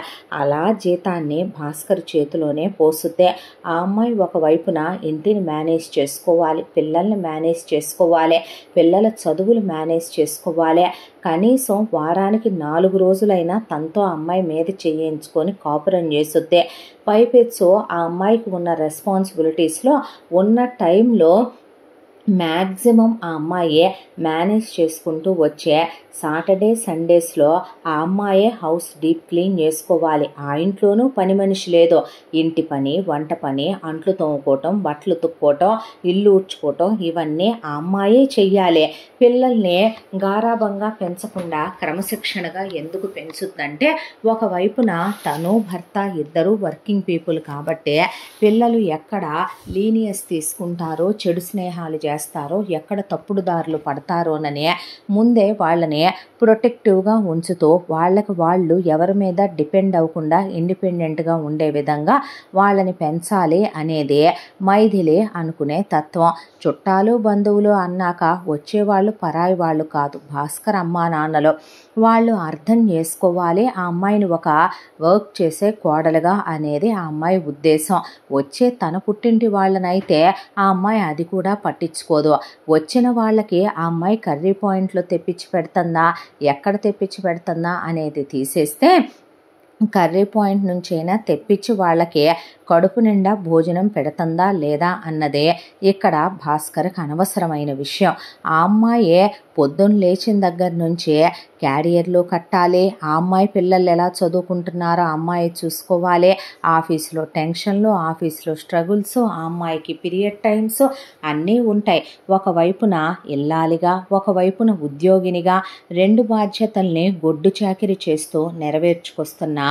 అలా జీతాన్ని భాస్కర్ చేతిలోనే పోసుద్దే. ఆ అమ్మాయి ఒకవైపున ఇంటిని మేనేజ్ చేసుకోవాలి, పిల్లల్ని మేనేజ్ చేసుకోవాలి, పిల్లల చదువులు మేనేజ్ చేసుకోవాలి, కనీసం వారానికి 4 రోజులైనా తనతో అమ్మాయి మీద చేయించుకొని కాపురం చేస్తుంది. పైపెచ్చు ఆ అమ్మాయికి ఉన్న రెస్పాన్సిబిలిటీస్లో ఉన్న టైంలో మ్యాక్సిమం ఆ అమ్మాయే మేనేజ్ చేసుకుంటూ వచ్చే సాటర్డే సండేస్లో ఆ అమ్మాయే హౌస్ డీప్ క్లీన్ చేసుకోవాలి. ఆ ఇంట్లోనూ పని మనిషి లేదు. ఇంటి పని, వంట పని, అంట్లు తోముకోవటం, బట్టలు తుక్కోవటం, ఇల్లు ఊడ్చుకోవటం ఇవన్నీ ఆ అమ్మాయే చెయ్యాలి. పిల్లల్ని గారాబంగా పెంచకుండా క్రమశిక్షణగా ఎందుకు పెంచుద్దంటే ఒకవైపున తను భర్త ఇద్దరు వర్కింగ్ పీపుల్ కాబట్టి పిల్లలు ఎక్కడ లీనియస్ తీసుకుంటారో, చెడు స్నేహాలు చేస్తారో, ఎక్కడ తప్పుడు దారులు పడతారోననే ముందే వాళ్ళని ప్రొటెక్టివ్గా ఉంచుతూ వాళ్ళకి వాళ్ళు ఎవరి మీద డిపెండ్ అవ్వకుండా ఇండిపెండెంట్గా ఉండే విధంగా వాళ్ళని పెంచాలి అనేది మైథిలి అనుకునే తత్వం. చుట్టాలు బంధువులు అన్నాక వచ్చేవాళ్ళు పరాయి వాళ్ళు కాదు, భాస్కర్ అమ్మా నాన్నలు. వాళ్ళు అర్థం చేసుకోవాలి ఆ అమ్మాయిని ఒక వర్క్ చేసే కోడలుగా అనేది ఆ అమ్మాయి ఉద్దేశం. వచ్చే తన పుట్టింటి వాళ్ళనైతే ఆ అమ్మాయి అది కూడా పట్టించుకోదు. వచ్చిన వాళ్ళకి ఆ అమ్మాయి కర్రీ పాయింట్లో తెప్పించి పెడుతుందా, ఎక్కడ తెప్పించి పెడుతుందా అనేది తీసేస్తే కర్రీ పాయింట్ నుంచైనా తెప్పించి వాళ్ళకి కడుపు నిండా భోజనం పెడుతుందా లేదా అన్నదే ఇక్కడ భాస్కర్కి అనవసరమైన విషయం. ఆ అమ్మాయే పొద్దున్న లేచిన దగ్గర నుంచే క్యారియర్లు కట్టాలి, ఆ అమ్మాయి పిల్లలు ఎలా చదువుకుంటున్నారో ఆ అమ్మాయి చూసుకోవాలి, ఆఫీస్లో టెన్షన్లు, ఆఫీస్లో స్ట్రగుల్స్, ఆ అమ్మాయికి పీరియడ్ టైమ్స్ అన్నీ ఉంటాయి. ఒకవైపున ఇల్లాలిగా, ఒకవైపున ఉద్యోగినిగా రెండు బాధ్యతల్ని గొడ్డు చాకిరి చేస్తూ నెరవేర్చుకొస్తున్న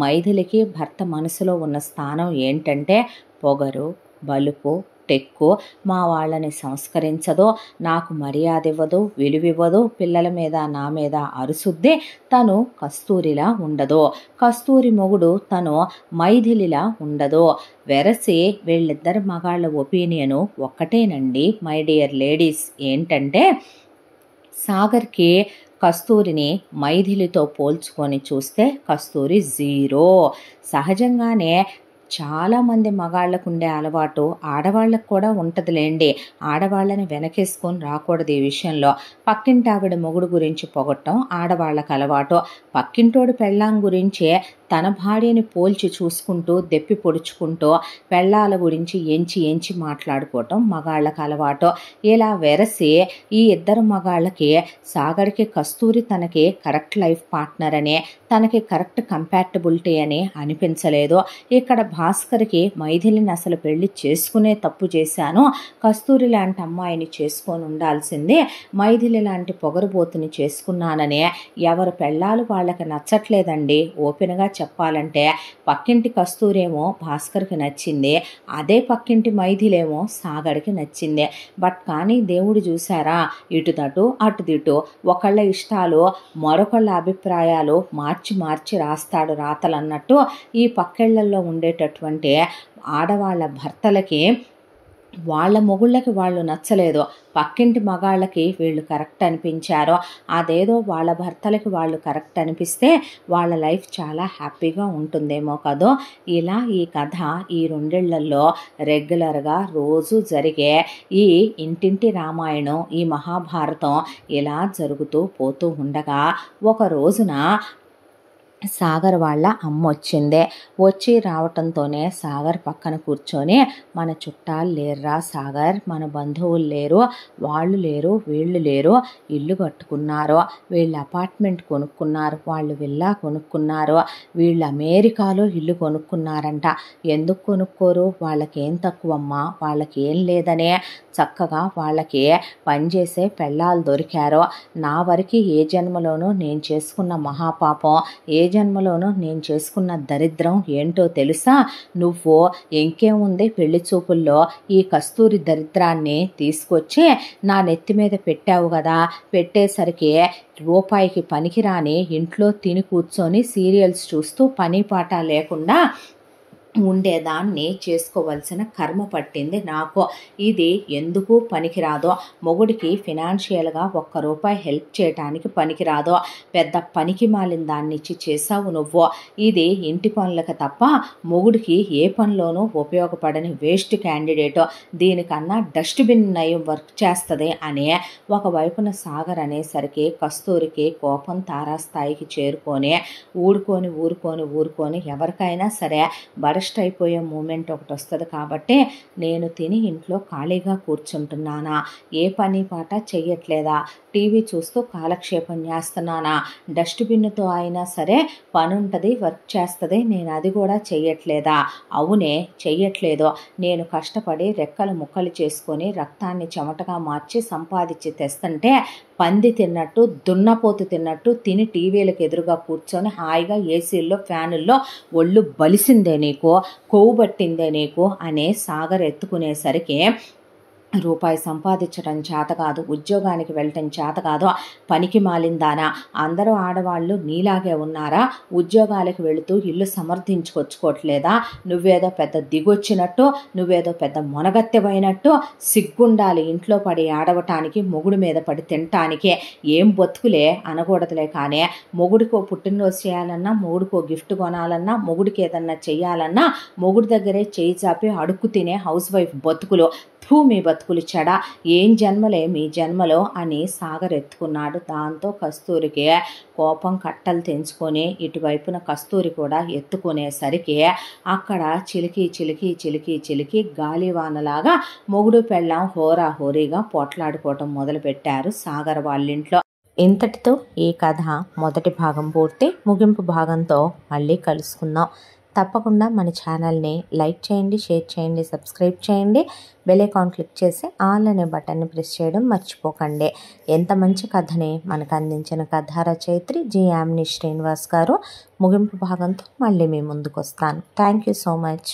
మైథిలికి భర్త మనసులో ఉన్న స్థానం ఏంటంటే పొగరు, బలుపు, టెక్కు. మా వాళ్ళని సంస్కరించదు, నాకు మర్యాద ఇవ్వదు, విలువివ్వదు, పిల్లల మీద నా మీద అరుసుద్ది, తను కస్తూరిలా ఉండదు, కస్తూరి మొగుడు తను మైథిలిలా ఉండదు. వెరసి వీళ్ళిద్దరు మగాళ్ళ ఒపీనియను ఒక్కటేనండి మై డియర్ లేడీస్. ఏంటంటే సాగర్కి కస్తూరిని మైథిలితో పోల్చుకొని చూస్తే కస్తూరి జీరో. సహజంగానే చాలామంది మగాళ్ళకు ఉండే అలవాటు ఆడవాళ్ళకు కూడా ఉంటుందిలేండి. ఆడవాళ్ళని వెనకేసుకొని రాకూడదు ఈ విషయంలో. పక్కింటి ఆవిడ మొగుడు గురించి పొగట్టం ఆడవాళ్ళకు అలవాటు. పక్కింటోడు పెళ్ళాం గురించే తన భార్యని పోల్చి చూసుకుంటూ దెప్పి పొడుచుకుంటూ పెళ్ళాల గురించి ఎంచి మాట్లాడుకోవటం మగాళ్ళకు అలవాటు. ఇలా వెరసి ఈ ఇద్దరు మగాళ్ళకి సాగర్కి కస్తూరి తనకి కరెక్ట్ లైఫ్ పార్ట్నర్ అని, తనకి కరెక్ట్ కంపాటబిలిటీ అని అనిపించలేదు. ఇక్కడ భాస్కర్కి మైథిలిని అసలు పెళ్లి చేసుకునే తప్పు చేశాను, కస్తూరి లాంటి అమ్మాయిని చేసుకొని ఉండాల్సిందే, మైథిలి లాంటి పొగరుబోతుని చేసుకున్నాననే ఎవరు పెళ్ళాలు వాళ్ళకి నచ్చట్లేదండి. ఓపెన్గా చెప్పాలంటే పక్కింటి కస్తూరేమో భాస్కర్కి నచ్చింది, అదే పక్కింటి మైథిలేమో సాగర్కి నచ్చింది. బట్ కానీ దేవుడు చూసారా, ఇటుదటు అటుదిటు ఒకళ్ళ ఇష్టాలు మరొకళ్ళ అభిప్రాయాలు మార్చి రాస్తాడు రాతలు అన్నట్టు ఈ పక్కెళ్లల్లో ఉండేటటువంటి ఆడవాళ్ళ భర్తలకి వాళ్ళ మొగుళ్ళకి వాళ్ళు నచ్చలేదు, పక్కింటి మగాళ్ళకి వీళ్ళు కరెక్ట్ అనిపించారు. అదేదో వాళ్ళ భర్తలకి వాళ్ళు కరెక్ట్ అనిపిస్తే వాళ్ళ లైఫ్ చాలా హ్యాపీగా ఉంటుందేమో కదో. ఇలా ఈ కథ ఈ రెండేళ్లలో రెగ్యులర్గా రోజు జరిగే ఈ ఇంటింటి రామాయణం, ఈ మహాభారతం ఇలా జరుగుతూ పోతూ ఉండగా ఒక రోజున సాగర్ వాళ్ళ అమ్మ వచ్చిందే. వచ్చి రావటంతోనే సాగర్ పక్కన కూర్చొని మన చుట్టాలు లేరురా సాగర్, మన బంధువులు లేరు, వాళ్ళు లేరు, వీళ్ళు లేరు, ఇల్లు కట్టుకున్నారు, వీళ్ళు అపార్ట్మెంట్ కొనుక్కున్నారు, వాళ్ళు విల్లా కొనుక్కున్నారు, వీళ్ళు అమెరికాలో ఇల్లు కొనుక్కున్నారంట. ఎందుకు కొనుక్కోరు, వాళ్ళకేం తక్కువమ్మా, వాళ్ళకేం లేదనే చక్కగా వాళ్ళకి పనిచేసే పెళ్ళాలు దొరికారు. నా వరకు ఏ జన్మలోనూ నేను చేసుకున్న మహాపాపం, ఏ జన్మలోనూ నేను చేసుకున్న దరిద్రం ఏంటో తెలుసా, నువ్వు ఇంకేముంది పెళ్లి చూపుల్లో ఈ కస్తూరి దరిద్రాన్ని తీసుకొచ్చి నా నెత్తి మీద పెట్టావు కదా, పెట్టేసరికి రూపాయికి పనికిరాని ఇంట్లో తిని కూర్చొని సీరియల్స్ చూస్తూ పని పాట లేకుండా ఉండేదాన్ని చేసుకోవలసిన కర్మ పట్టింది నాకు. ఇది ఎందుకు పనికిరాదో, మొగుడికి ఫినాన్షియల్గా ₹1 హెల్ప్ చేయటానికి పనికిరాదో, పెద్ద పనికి మాలిన దాన్ని ఇచ్చి చేసావు నువ్వు. ఇది ఇంటి పనులకు తప్ప మొగుడికి ఏ పనిలోనూ ఉపయోగపడని వేస్ట్ క్యాండిడేట్, దీనికన్నా డస్ట్బిన్ నయం వర్క్ చేస్తుంది అని ఒకవైపున సాగర్ అనేసరికి కస్తూరికి కోపం తారాస్థాయికి చేరుకొని ఊరుకొని ఎవరికైనా సరే అరెస్ట్ అయిపోయే మూమెంట్ ఒకటి వస్తుంది కాబట్టి నేను తిని ఇంట్లో ఖాళీగా కూర్చుంటున్నానా, ఏ పని పాట చెయ్యట్లేదా, టీవీ చూస్తూ కాలక్షేపం చేస్తున్నానా, డస్ట్బిన్తో అయినా సరే పని ఉంటుంది, వర్క్ చేస్తుంది, నేను అది కూడా చెయ్యట్లేదా? అవునే చెయ్యట్లేదు. నేను కష్టపడి రెక్కలు ముక్కలు చేసుకొని రక్తాన్ని చెమటగా మార్చి సంపాదించి తెస్తుంటే పంది తిన్నట్టు దున్నపోతు తిన్నట్టు తిని టీవీలకు ఎదురుగా కూర్చొని హాయిగా ఏసీల్లో ఫ్యానుల్లో ఒళ్ళు బలిసిందే నీకు, కొవ్వు పట్టిందే నీకు అనే సాగర్ ఎత్తుకునేసరికి రూపాయి సంపాదించడం చేత కాదు, ఉద్యోగానికి వెళ్ళటం చేత కాదు, పనికి మాలిందానా, అందరూ ఆడవాళ్ళు నీలాగే ఉన్నారా, ఉద్యోగాలకు వెళుతూ ఇల్లు సమర్థించుకొచ్చుకోవట్లేదా, నువ్వేదో పెద్ద దిగొచ్చినట్టు, నువ్వేదో పెద్ద మొనగత్తెపోయినట్టు, సిగ్గుండాలి ఇంట్లో పడి ఆడవటానికి, మొగుడు మీద పడి తినటానికే, ఏం బతుకులే అనకూడదులే. కానీ మొగుడికో పుట్టినరోజు చేయాలన్నా, మొగుడికో గిఫ్ట్ కొనాలన్నా, మొగుడికి ఏదన్నా చెయ్యాలన్నా మొగుడి దగ్గరే చేయి చాపి అడుక్కు తినే హౌస్ వైఫ్ బతుకులు. మీ బతుకులు చెడ, ఏం జన్మలే మీ జన్మలో అని సాగర్ ఎత్తుకున్నాడు. దాంతో కస్తూరికి కోపం కట్టలు తెంచుకొని ఇటువైపున కస్తూరి కూడా ఎత్తుకునేసరికి అక్కడ చిలికి చిలికి చిలికి చిలికి గాలివానలాగా మొగుడు పెళ్ళాం హోరాహోరీగా పోట్లాడుకోవటం మొదలుపెట్టారు సాగర్ వాళ్ళింట్లో. ఇంతటితో ఈ కథ మొదటి భాగం పూర్తి. ముగింపు భాగంతో మళ్ళీ కలుసుకుందాం. తప్పకుండా మన ఛానల్ని లైక్ చేయండి, షేర్ చేయండి, సబ్స్క్రైబ్ చేయండి, బెల్ ఐకాన్ క్లిక్ చేసి ఆల్ అనే బటన్ని ప్రెస్ చేయడం మర్చిపోకండి. ఎంత మంచి కథని మనకు అందించిన కథా రచయిత్రి జి యామిని శ్రీనివాస్ గారు. ముగింపు భాగంతో మళ్ళీ మీ ముందుకు వస్తాను. Thank you so much.